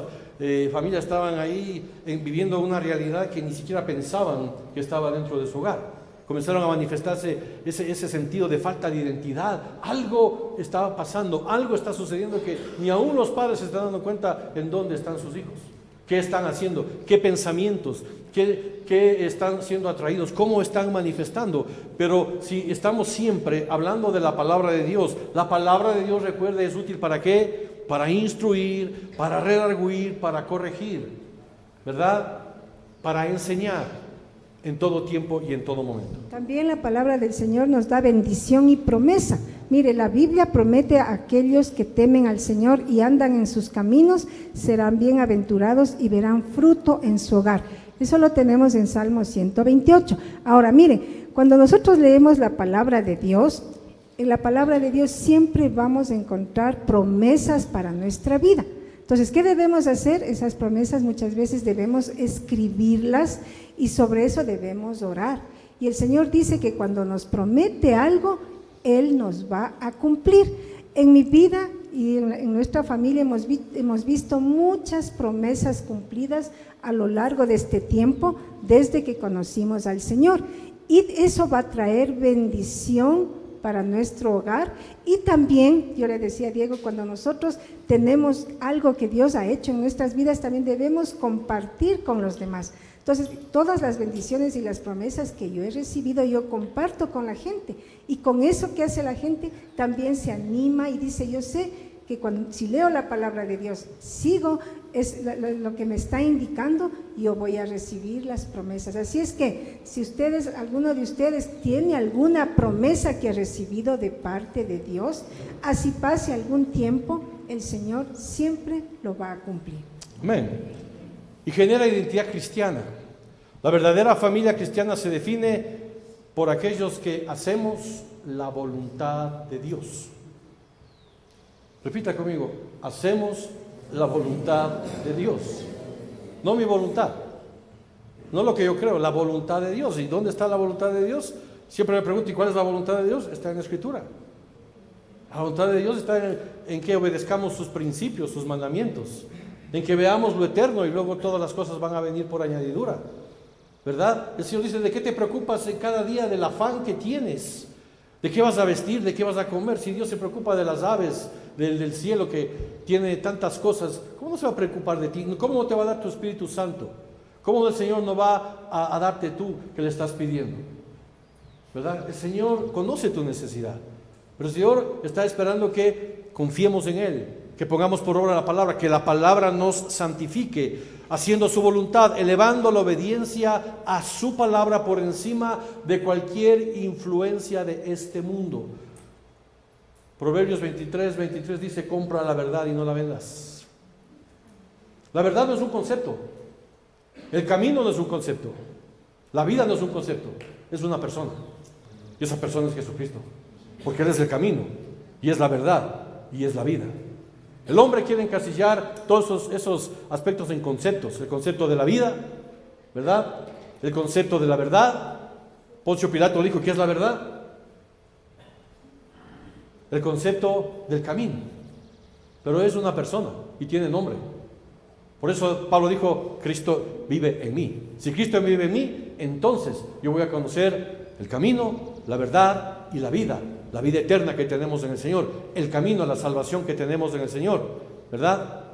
familias estaban ahí viviendo una realidad que ni siquiera pensaban que estaba dentro de su hogar. Comenzaron a manifestarse ese sentido de falta de identidad. Algo estaba pasando, algo está sucediendo que ni aún los padres se están dando cuenta en dónde están sus hijos, qué están haciendo, qué pensamientos, qué están siendo atraídos, cómo están manifestando. Pero si estamos siempre hablando de la palabra de Dios, la palabra de Dios, recuerde, es útil ¿para qué? Para instruir, para redarguir, para corregir, ¿verdad? Para enseñar en todo tiempo y en todo momento. También la palabra del Señor nos da bendición y promesa. Mire, la Biblia promete a aquellos que temen al Señor y andan en sus caminos, serán bienaventurados y verán fruto en su hogar. Eso lo tenemos en Salmo 128. Ahora, mire, cuando nosotros leemos la palabra de Dios, en la palabra de Dios siempre vamos a encontrar promesas para nuestra vida. Entonces, ¿qué debemos hacer? Esas promesas muchas veces debemos escribirlas y sobre eso debemos orar. Y el Señor dice que cuando nos promete algo, Él nos va a cumplir. En mi vida y en nuestra familia hemos visto muchas promesas cumplidas a lo largo de este tiempo, desde que conocimos al Señor. Y eso va a traer bendición para nuestro hogar. Y también, yo le decía a Diego, cuando nosotros tenemos algo que Dios ha hecho en nuestras vidas, también debemos compartir con los demás. Entonces, todas las bendiciones y las promesas que yo he recibido, yo comparto con la gente. Y con eso que hace la gente, también se anima y dice, yo sé que si leo la palabra de Dios, sigo lo que me está indicando, yo voy a recibir las promesas. Así es que si alguno de ustedes tiene alguna promesa que ha recibido de parte de Dios, así pase algún tiempo, el Señor siempre lo va a cumplir. Amén. Y genera identidad cristiana. La verdadera familia cristiana se define por aquellos que hacemos la voluntad de Dios. Repita conmigo, hacemos la voluntad de Dios. No mi voluntad, no lo que yo creo, la voluntad de Dios. ¿Y dónde está la voluntad de Dios? Siempre me pregunto, ¿y cuál es la voluntad de Dios? Está en la Escritura. La voluntad de Dios está en que obedezcamos sus principios, sus mandamientos, en que veamos lo eterno y luego todas las cosas van a venir por añadidura, ¿verdad? El Señor dice, ¿de qué te preocupas en cada día del afán que tienes? ¿De qué vas a vestir? ¿De qué vas a comer? Si Dios se preocupa de las aves del cielo que tiene tantas cosas, ¿cómo no se va a preocupar de ti? ¿Cómo no te va a dar tu Espíritu Santo? ¿Cómo el Señor no va a darte tú que le estás pidiendo? ¿Verdad? El Señor conoce tu necesidad, pero el Señor está esperando que confiemos en Él, que pongamos por obra la palabra, que la palabra nos santifique, haciendo su voluntad, elevando la obediencia a su palabra por encima de cualquier influencia de este mundo. Proverbios 23 dice, compra la verdad y no la vendas. La verdad no es un concepto, el camino no es un concepto, la vida no es un concepto, es una persona. Y esa persona es Jesucristo, porque Él es el camino, y es la verdad, y es la vida. El hombre quiere encasillar todos esos aspectos en conceptos, el concepto de la vida, ¿verdad? El concepto de la verdad. Poncio Pilato dijo, ¿qué es la verdad? El concepto del camino, pero es una persona y tiene nombre. Por eso Pablo dijo, Cristo vive en mí. Si Cristo vive en mí, entonces yo voy a conocer el camino, la verdad y la vida eterna que tenemos en el Señor, el camino a la salvación que tenemos en el Señor, ¿verdad?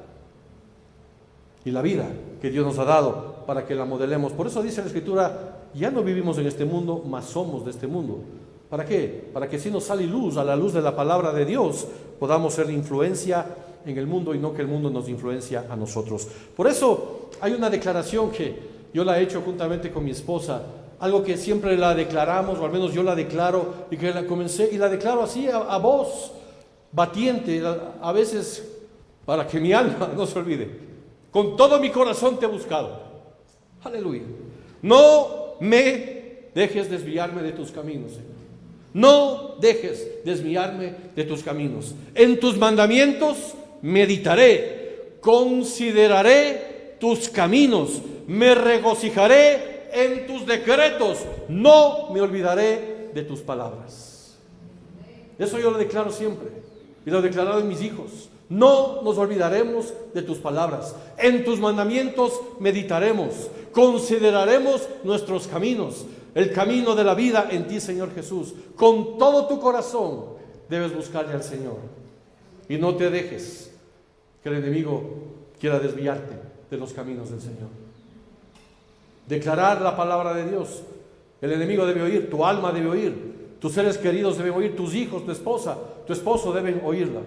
Y la vida que Dios nos ha dado para que la modelemos. Por eso dice la Escritura, ya no vivimos en este mundo, mas somos de este mundo. ¿Para qué? Para que si nos sale luz, a la luz de la palabra de Dios, podamos ser influencia en el mundo y no que el mundo nos influencia a nosotros. Por eso hay una declaración que yo la he hecho juntamente con mi esposa, algo que siempre la declaramos, o al menos yo la declaro, y que la comencé, y la declaro así a voz batiente, a veces para que mi alma no se olvide. Con todo mi corazón te he buscado. Aleluya. No me dejes desviarme de tus caminos, Señor. No dejes desviarme de tus caminos. En tus mandamientos meditaré, consideraré tus caminos, me regocijaré en tus decretos, no me olvidaré de tus palabras. Eso yo lo declaro siempre y lo he declarado en mis hijos. No nos olvidaremos de tus palabras. En tus mandamientos meditaremos, consideraremos nuestros caminos, el camino de la vida en ti, Señor Jesús. Con todo tu corazón debes buscarle al Señor y no te dejes que el enemigo quiera desviarte de los caminos del Señor. Declarar la palabra de Dios El enemigo debe oír, tu alma debe oír, tus seres queridos deben oír, tus hijos, tu esposa, tu esposo deben oírla.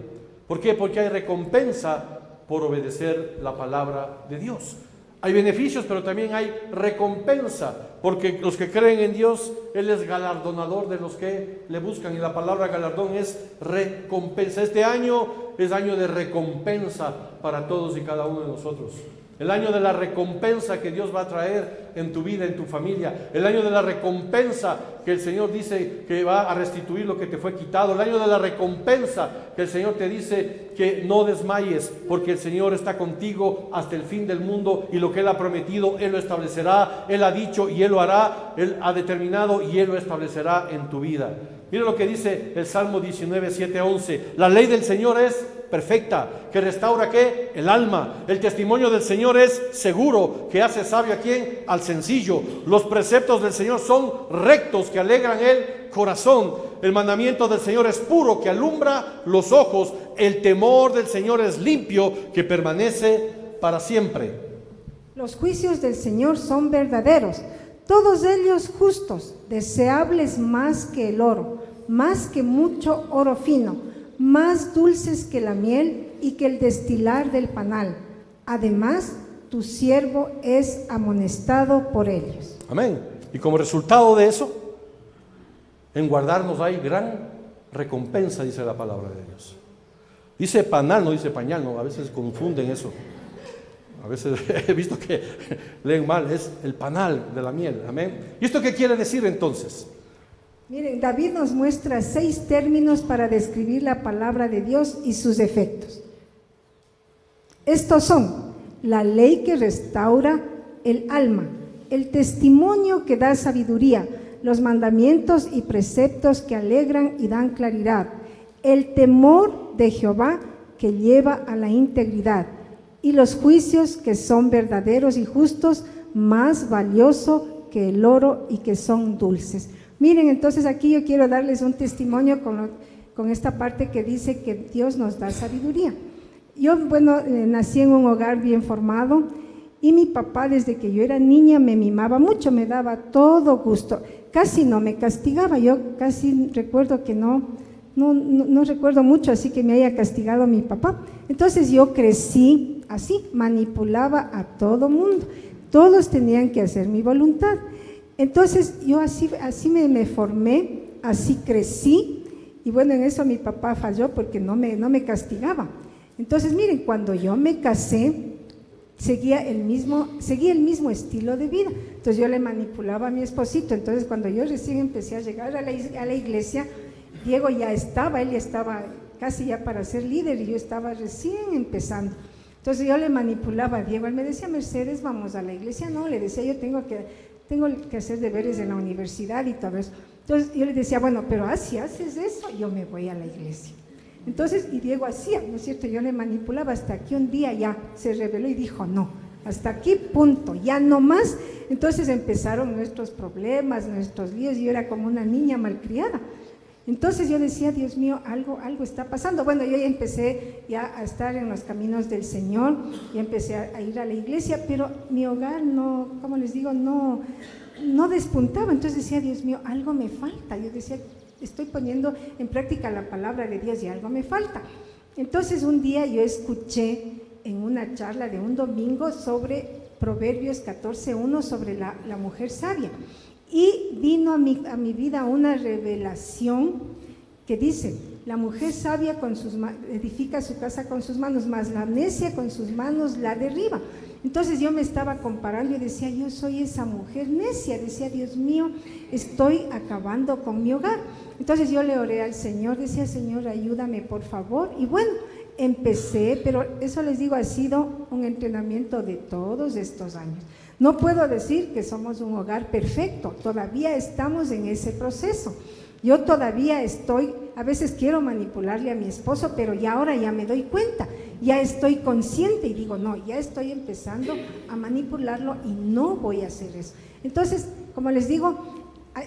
¿Por qué? Porque hay recompensa por obedecer la palabra de Dios. Hay beneficios, pero también hay recompensa, porque los que creen en Dios, Él es galardonador de los que le buscan, y la palabra galardón es recompensa. Este año es año de recompensa para todos y cada uno de nosotros. El año de la recompensa que Dios va a traer en tu vida, en tu familia. El año de la recompensa que el Señor dice que va a restituir lo que te fue quitado. El año de la recompensa que el Señor te dice que no desmayes, porque el Señor está contigo hasta el fin del mundo, y lo que Él ha prometido, Él lo establecerá. Él ha dicho y Él lo hará. Él ha determinado y Él lo establecerá en tu vida. Mira lo que dice el Salmo 19, 7, 11. La ley del Señor es perfecta, que restaura ¿qué? El alma. El testimonio del Señor es seguro, que hace sabio ¿a quién? Al sencillo. Los preceptos del Señor son rectos, que alegran el corazón. El mandamiento del Señor es puro, que alumbra los ojos. El temor del Señor es limpio, que permanece para siempre. Los juicios del Señor son verdaderos, todos ellos justos, deseables más que el oro, más que mucho oro fino, más dulces que la miel y que el destilar del panal. Además, tu siervo es amonestado por ellos. Amén. Y como resultado de eso, en guardarnos hay gran recompensa, dice la palabra de Dios. Dice panal, no dice pañal, no, a veces confunden eso. A veces he visto que leen mal, es el panal de la miel. Amén. ¿Y esto qué quiere decir entonces? Miren, David nos muestra 6 términos para describir la palabra de Dios y sus efectos. Estos son: la ley que restaura el alma, el testimonio que da sabiduría, los mandamientos y preceptos que alegran y dan claridad, el temor de Jehová que lleva a la integridad, y los juicios que son verdaderos y justos, más valioso que el oro y que son dulces. Miren, entonces aquí yo quiero darles un testimonio con esta parte que dice que Dios nos da sabiduría. Yo, nací en un hogar bien formado, y mi papá, desde que yo era niña, me mimaba mucho, me daba todo gusto, casi no me castigaba. Yo casi recuerdo que no recuerdo mucho así que me haya castigado mi papá. Entonces yo crecí así, manipulaba a todo mundo, todos tenían que hacer mi voluntad. Entonces yo así me formé, así crecí, y bueno, en eso mi papá falló porque no me castigaba. Entonces miren, cuando yo me casé, seguía el mismo estilo de vida. Entonces yo le manipulaba a mi esposito. Entonces cuando yo recién empecé a llegar a la iglesia, Diego él ya estaba casi ya para ser líder, y yo estaba recién empezando. Entonces yo le manipulaba a Diego. Él me decía: Mercedes, vamos a la iglesia. No, le decía, yo tengo que hacer deberes en la universidad y todo eso. Entonces yo le decía: bueno, pero si haces eso, yo me voy a la iglesia. Entonces, y Diego hacía, ¿no es cierto? Yo le manipulaba hasta que un día ya se rebeló y dijo: no, hasta aquí, punto, ya no más. Entonces empezaron nuestros problemas, nuestros líos, y yo era como una niña malcriada. Entonces yo decía: Dios mío, algo está pasando. Bueno, yo ya empecé a estar en los caminos del Señor, y empecé a ir a la iglesia, pero mi hogar no, como les digo, no despuntaba. Entonces decía: Dios mío, algo me falta. Yo decía: estoy poniendo en práctica la palabra de Dios y algo me falta. Entonces un día yo escuché en una charla de un domingo sobre Proverbios 14:1, sobre la mujer sabia. Y vino a mi vida una revelación que dice: la mujer sabia edifica su casa con sus manos, mas la necia con sus manos la derriba. Entonces yo me estaba comparando y decía: yo soy esa mujer necia. Decía: Dios mío, estoy acabando con mi hogar. Entonces yo le oré al Señor, decía: Señor, ayúdame por favor. Y bueno, empecé, pero eso les digo, ha sido un entrenamiento de todos estos años. No puedo decir que somos un hogar perfecto, todavía estamos en ese proceso. Yo todavía a veces quiero manipularle a mi esposo, pero ahora ya me doy cuenta, ya estoy consciente y digo: no, ya estoy empezando a manipularlo y no voy a hacer eso. Entonces, como les digo,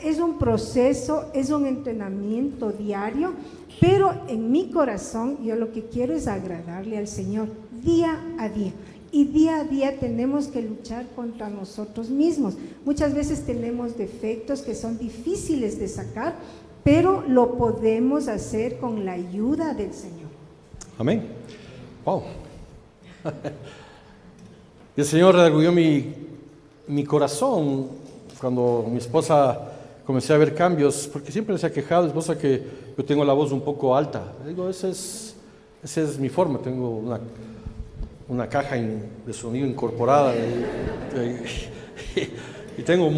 es un proceso, es un entrenamiento diario, pero en mi corazón yo lo que quiero es agradarle al Señor día a día. Y día a día tenemos que luchar contra nosotros mismos. Muchas veces tenemos defectos que son difíciles de sacar, pero lo podemos hacer con la ayuda del Señor. Amén. Wow. Y el Señor redarguyó mi corazón cuando mi esposa comencé a ver cambios, porque siempre se ha quejado, esposa, que yo tengo la voz un poco alta. Digo, esa es mi forma, tengo una caja de sonido incorporada y tengo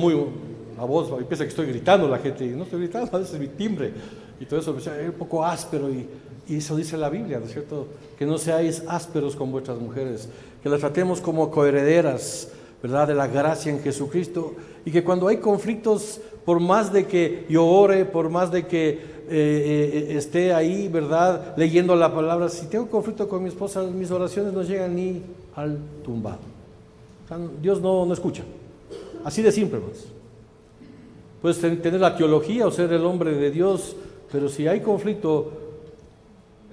la voz, piensa que estoy gritando la gente, y no estoy gritando, a veces es mi timbre y todo eso, es un poco áspero y eso dice la Biblia, ¿no es cierto? Que no seáis ásperos con vuestras mujeres, que las tratemos como coherederas, ¿verdad?, de la gracia en Jesucristo, y que cuando hay conflictos, por más de que yo ore, por más de que esté ahí, ¿verdad?, leyendo la palabra, si tengo conflicto con mi esposa, mis oraciones no llegan ni al tumbado. O sea, Dios no escucha. Así de simple, pues. Puedes tener la teología o ser el hombre de Dios, pero si hay conflicto,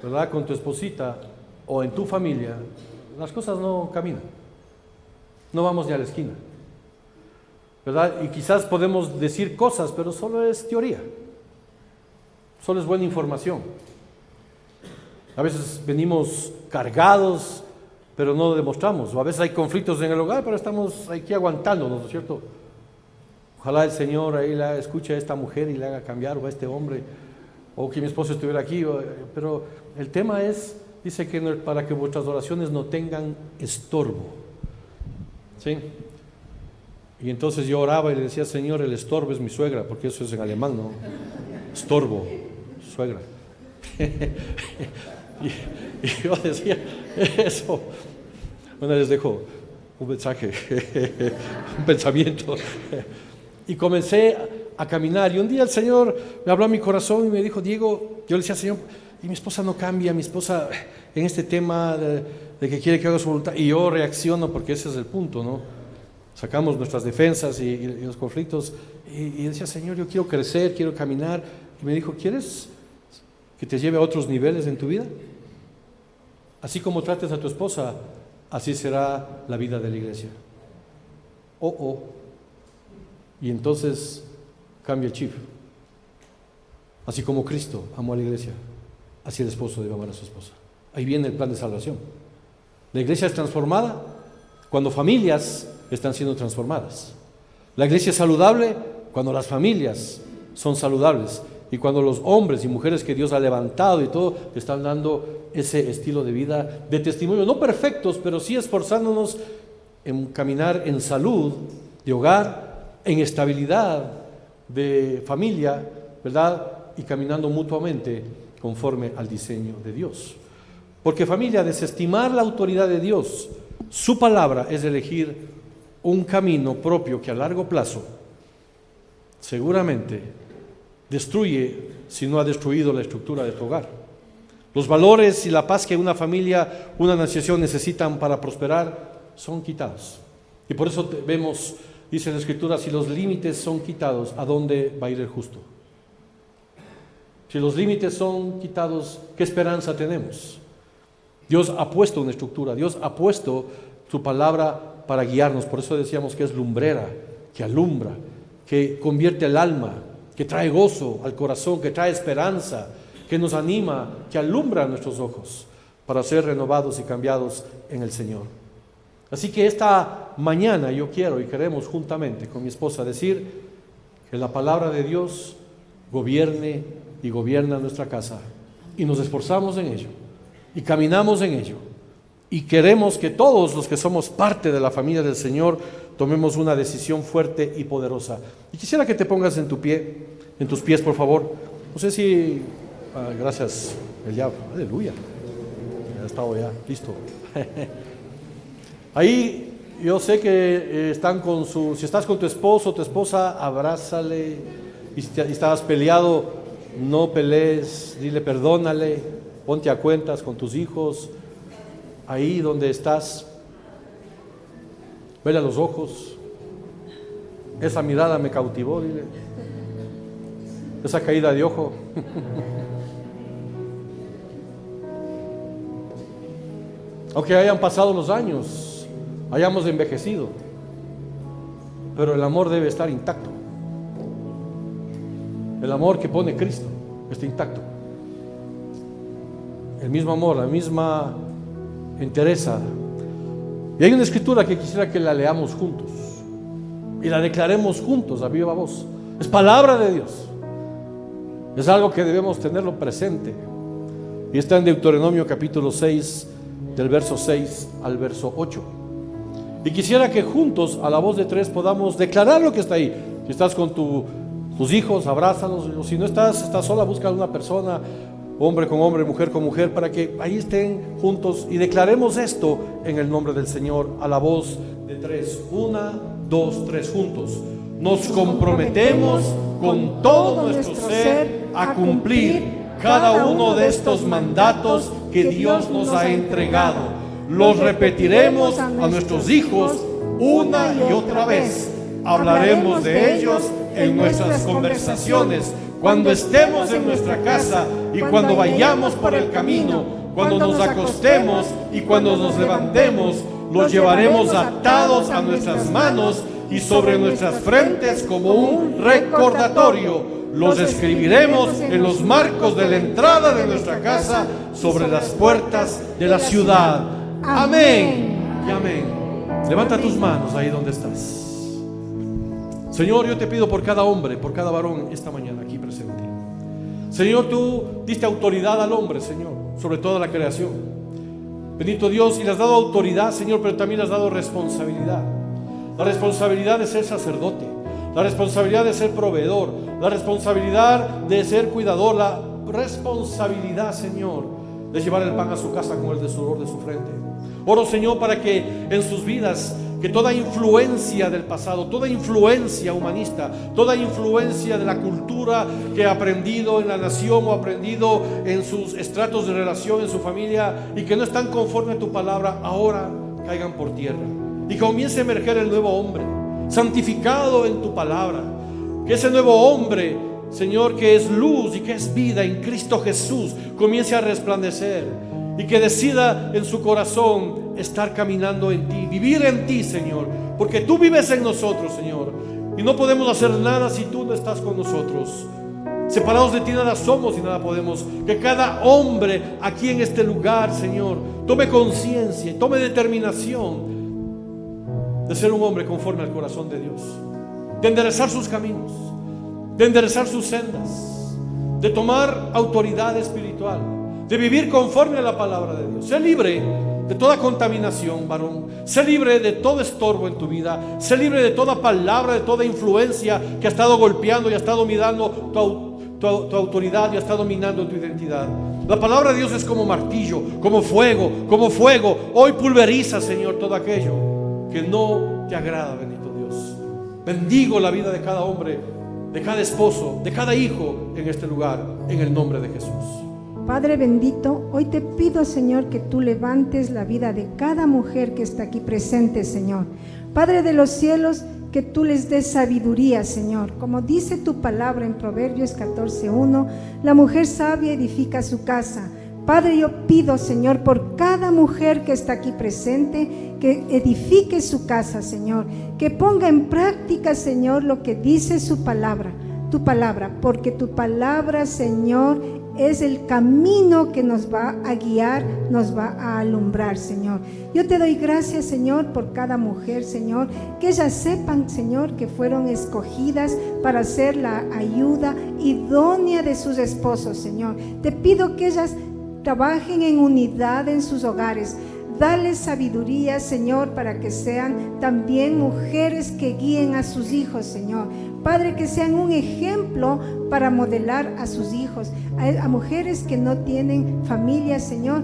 ¿verdad?, con tu esposita o en tu familia, las cosas no caminan. No vamos ni a la esquina, ¿verdad? Y quizás podemos decir cosas, pero solo es teoría. Solo es buena información. A veces venimos cargados, pero no lo demostramos. O a veces hay conflictos en el hogar, pero estamos aquí aguantándonos, ¿no es cierto? Ojalá el Señor ahí escuche a esta mujer y le haga cambiar, o a este hombre, o que mi esposo estuviera aquí. Pero el tema es, dice que para que vuestras oraciones no tengan estorbo. ¿Sí? Y entonces yo oraba y le decía, Señor, el estorbo es mi suegra, porque eso es en alemán, ¿no? Estorbo, suegra. y yo decía eso. Bueno, les dejo un mensaje, un pensamiento. Y comencé a caminar. Y un día el Señor me habló a mi corazón y me dijo, Diego, yo le decía, Señor, y mi esposa no cambia, mi esposa en este tema de que quiere que haga su voluntad. Y yo reacciono, porque ese es el punto, ¿no? Sacamos nuestras defensas y los conflictos. Y decía, Señor, yo quiero crecer, quiero caminar. Y me dijo, ¿quieres que te lleve a otros niveles en tu vida? Así como trates a tu esposa, así será la vida de la iglesia. Y entonces cambia el chip. Así como Cristo amó a la iglesia, así el esposo debe amar a su esposa. Ahí viene el plan de salvación. La iglesia es transformada cuando familias están siendo transformadas. La iglesia es saludable cuando las familias son saludables y cuando los hombres y mujeres que Dios ha levantado y todo están dando ese estilo de vida de testimonio, no perfectos, pero sí esforzándonos en caminar en salud de hogar, en estabilidad de familia, ¿verdad? Y caminando mutuamente conforme al diseño de Dios. Porque, familia, desestimar la autoridad de Dios, su palabra, es elegir un camino propio que a largo plazo seguramente destruye, si no ha destruido, la estructura de tu hogar. Los valores y la paz que una familia, una nación necesitan para prosperar son quitados. Y por eso vemos, dice la Escritura, si los límites son quitados, ¿a dónde va a ir el justo? Si los límites son quitados, ¿qué esperanza tenemos? Dios ha puesto una estructura, Dios ha puesto su palabra para guiarnos. Por eso decíamos que es lumbrera, que alumbra, que convierte el alma, que trae gozo al corazón, que trae esperanza, que nos anima, que alumbra nuestros ojos para ser renovados y cambiados en el Señor. Así que esta mañana yo quiero y queremos juntamente con mi esposa decir que la palabra de Dios gobierne y gobierna nuestra casa, y nos esforzamos en ello y caminamos en ello, y queremos que todos los que somos parte de la familia del Señor tomemos una decisión fuerte y poderosa. Y quisiera que te pongas en tus pies, por favor. No sé si gracias, Eliab, aleluya, ya ha estado ya listo. Ahí yo sé que están si estás con tu esposo o tu esposa, abrázale, y si estabas peleado, no pelees, dile perdónale, ponte a cuentas con tus hijos, ahí donde estás, vele a los ojos, esa mirada me cautivó, dile, esa caída de ojo. Aunque hayan pasado los años, hayamos envejecido, pero el amor debe estar intacto. El amor que pone Cristo está intacto. El mismo amor, la misma entereza. Y hay una escritura que quisiera que la leamos juntos y la declaremos juntos a viva voz. Es palabra de Dios. Es algo que debemos tenerlo presente. Y está en Deuteronomio capítulo 6, del verso 6 al verso 8. Y quisiera que juntos, a la voz de tres, podamos declarar lo que está ahí. Si estás con tus hijos, abrázalos. O si no estás sola, busca a una persona, hombre con hombre, mujer con mujer, para que ahí estén juntos y declaremos esto en el nombre del Señor, a la voz de tres. 1, 2, 3, juntos. Nos comprometemos con todo nuestro ser a cumplir cada uno de estos mandatos que Dios nos ha entregado. Los repetiremos a nuestros hijos una y otra vez. Hablaremos de ellos en nuestras conversaciones, cuando estemos en nuestra casa y cuando vayamos por el camino, cuando nos acostemos y cuando nos levantemos. Los llevaremos atados a nuestras manos y sobre nuestras frentes como un recordatorio. Los escribiremos en los marcos de la entrada de nuestra casa, sobre las puertas de la ciudad. Amén y amén. Levanta tus manos ahí donde estás. Señor, yo te pido por cada hombre, por cada varón esta mañana aquí presente. Señor, tú diste autoridad al hombre, Señor, sobre toda la creación. Bendito Dios, y le has dado autoridad, Señor, pero también le has dado responsabilidad. La responsabilidad de ser sacerdote, la responsabilidad de ser proveedor, la responsabilidad de ser cuidador, la responsabilidad, Señor, de llevar el pan a su casa con el de sudor de su frente. Oro, Señor, para que en sus vidas, que toda influencia del pasado, toda influencia humanista, toda influencia de la cultura que ha aprendido en la nación o aprendido en sus estratos de relación, en su familia, y que no están conforme a tu palabra, ahora caigan por tierra y comience a emerger el nuevo hombre, santificado en tu palabra. Que ese nuevo hombre, Señor, que es luz y que es vida en Cristo Jesús, comience a resplandecer y que decida en su corazón estar caminando en ti, vivir en ti, Señor, porque tú vives en nosotros, Señor, y no podemos hacer nada si tú no estás con nosotros. Separados de ti nada somos y nada podemos. Que cada hombre aquí en este lugar, Señor, tome conciencia, tome determinación de ser un hombre conforme al corazón de Dios, de enderezar sus caminos, de enderezar sus sendas, de tomar autoridad espiritual, de vivir conforme a la palabra de Dios. Sé libre de toda contaminación, varón. Sé libre de todo estorbo en tu vida. Sé libre de toda palabra, de toda influencia que ha estado golpeando y ha estado minando tu autoridad y ha estado minando tu identidad. La palabra de Dios es como martillo, como fuego, como fuego. Hoy pulveriza, Señor, todo aquello que no te agrada, bendito Dios. Bendigo la vida de cada hombre, de cada esposo, de cada hijo en este lugar, en el nombre de Jesús. Padre bendito, hoy te pido, Señor, que tú levantes la vida de cada mujer que está aquí presente, Señor. Padre de los cielos, que tú les des sabiduría, Señor. Como dice tu palabra en Proverbios 14:1, la mujer sabia edifica su casa. Padre, yo pido, Señor, por cada mujer que está aquí presente, que edifique su casa, Señor, que ponga en práctica, Señor, lo que dice su palabra, tu palabra, porque tu palabra, Señor, es el camino que nos va a guiar, nos va a alumbrar, Señor. Yo te doy gracias, Señor, por cada mujer, Señor, que ellas sepan, Señor, que fueron escogidas para ser la ayuda idónea de sus esposos, Señor. Te pido que ellas trabajen en unidad en sus hogares. Dale sabiduría, Señor, para que sean también mujeres que guíen a sus hijos, Señor. Padre, que sean un ejemplo para modelar a sus hijos, a mujeres que no tienen familia, Señor,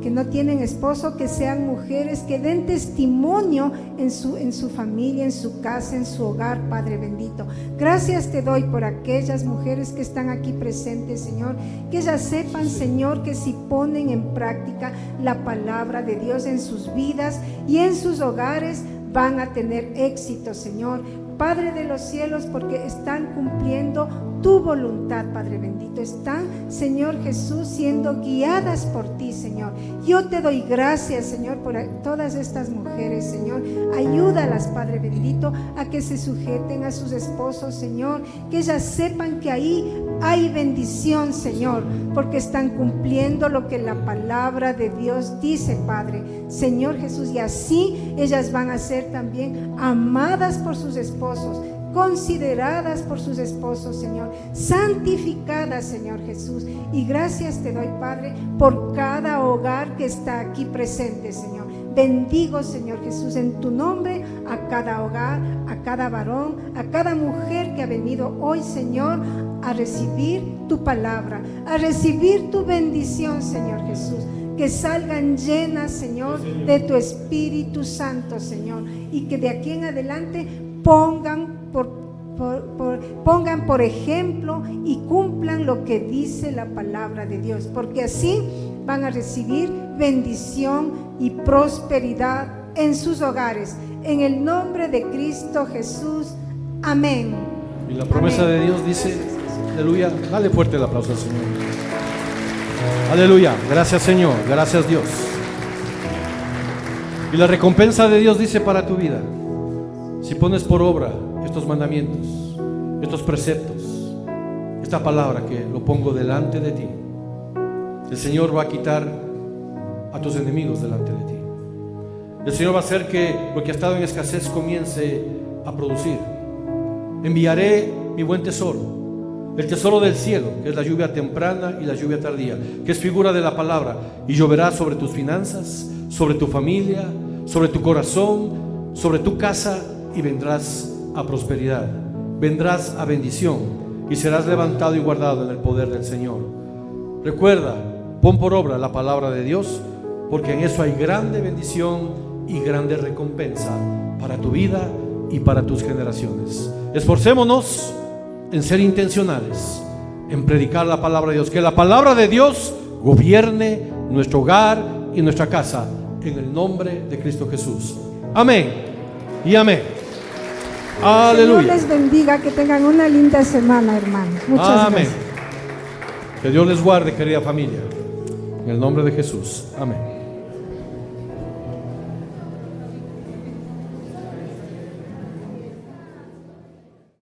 que no tienen esposo, que sean mujeres que den testimonio en su familia, en su casa, en su hogar, Padre bendito. Gracias te doy por aquellas mujeres que están aquí presentes, Señor, que ellas sepan, Señor, que si ponen en práctica la palabra de Dios en sus vidas y en sus hogares, van a tener éxito, Señor. Padre de los cielos, porque están cumpliendo tu voluntad, Padre bendito. Están, Señor Jesús, siendo guiadas por ti, Señor. Yo te doy gracias, Señor, por todas estas mujeres, Señor. Ayúdalas, Padre bendito, a que se sujeten a sus esposos, Señor. Que ellas sepan que ahí hay bendición, Señor, porque están cumpliendo lo que la palabra de Dios dice, Padre. Señor Jesús, y así ellas van a ser también amadas por sus esposos, consideradas por sus esposos, Señor, santificadas, Señor Jesús. Y gracias te doy, Padre, por cada hogar que está aquí presente, Señor. Bendigo, Señor Jesús, en tu nombre a cada hogar, a cada varón, a cada mujer que ha venido hoy, Señor, a recibir tu palabra, a recibir tu bendición, Señor Jesús. Que salgan llenas, Señor, de tu Espíritu Santo, Señor, y que de aquí en adelante pongan por ejemplo y cumplan lo que dice la palabra de Dios, porque así van a recibir bendición y prosperidad en sus hogares, en el nombre de Cristo Jesús, amén. Y la promesa Amén. de Dios dice, aleluya, dale fuerte el aplauso al Señor. Aleluya, gracias Señor, gracias Dios. Y la recompensa de Dios dice para tu vida, si pones por obra estos mandamientos, estos preceptos, esta palabra que lo pongo delante de ti, el Señor va a quitar a tus enemigos delante de ti. El Señor va a hacer que lo que ha estado en escasez comience a producir. Enviaré mi buen tesoro, el tesoro del cielo, que es la lluvia temprana y la lluvia tardía, que es figura de la palabra, y lloverá sobre tus finanzas, sobre tu familia, sobre tu corazón, sobre tu casa, y vendrás a prosperidad, vendrás a bendición, y serás levantado y guardado en el poder del Señor. Recuerda, pon por obra la palabra de Dios, porque en eso hay grande bendición y grande recompensa para tu vida y para tus generaciones. Esforcémonos en ser intencionales, en predicar la palabra de Dios, que la palabra de Dios gobierne nuestro hogar y nuestra casa, en el nombre de Cristo Jesús. Amén y amén. Aleluya. Dios les bendiga, que tengan una linda semana, hermanos. Muchas Amén. gracias. Que Dios les guarde, querida familia, en el nombre de Jesús. Amén.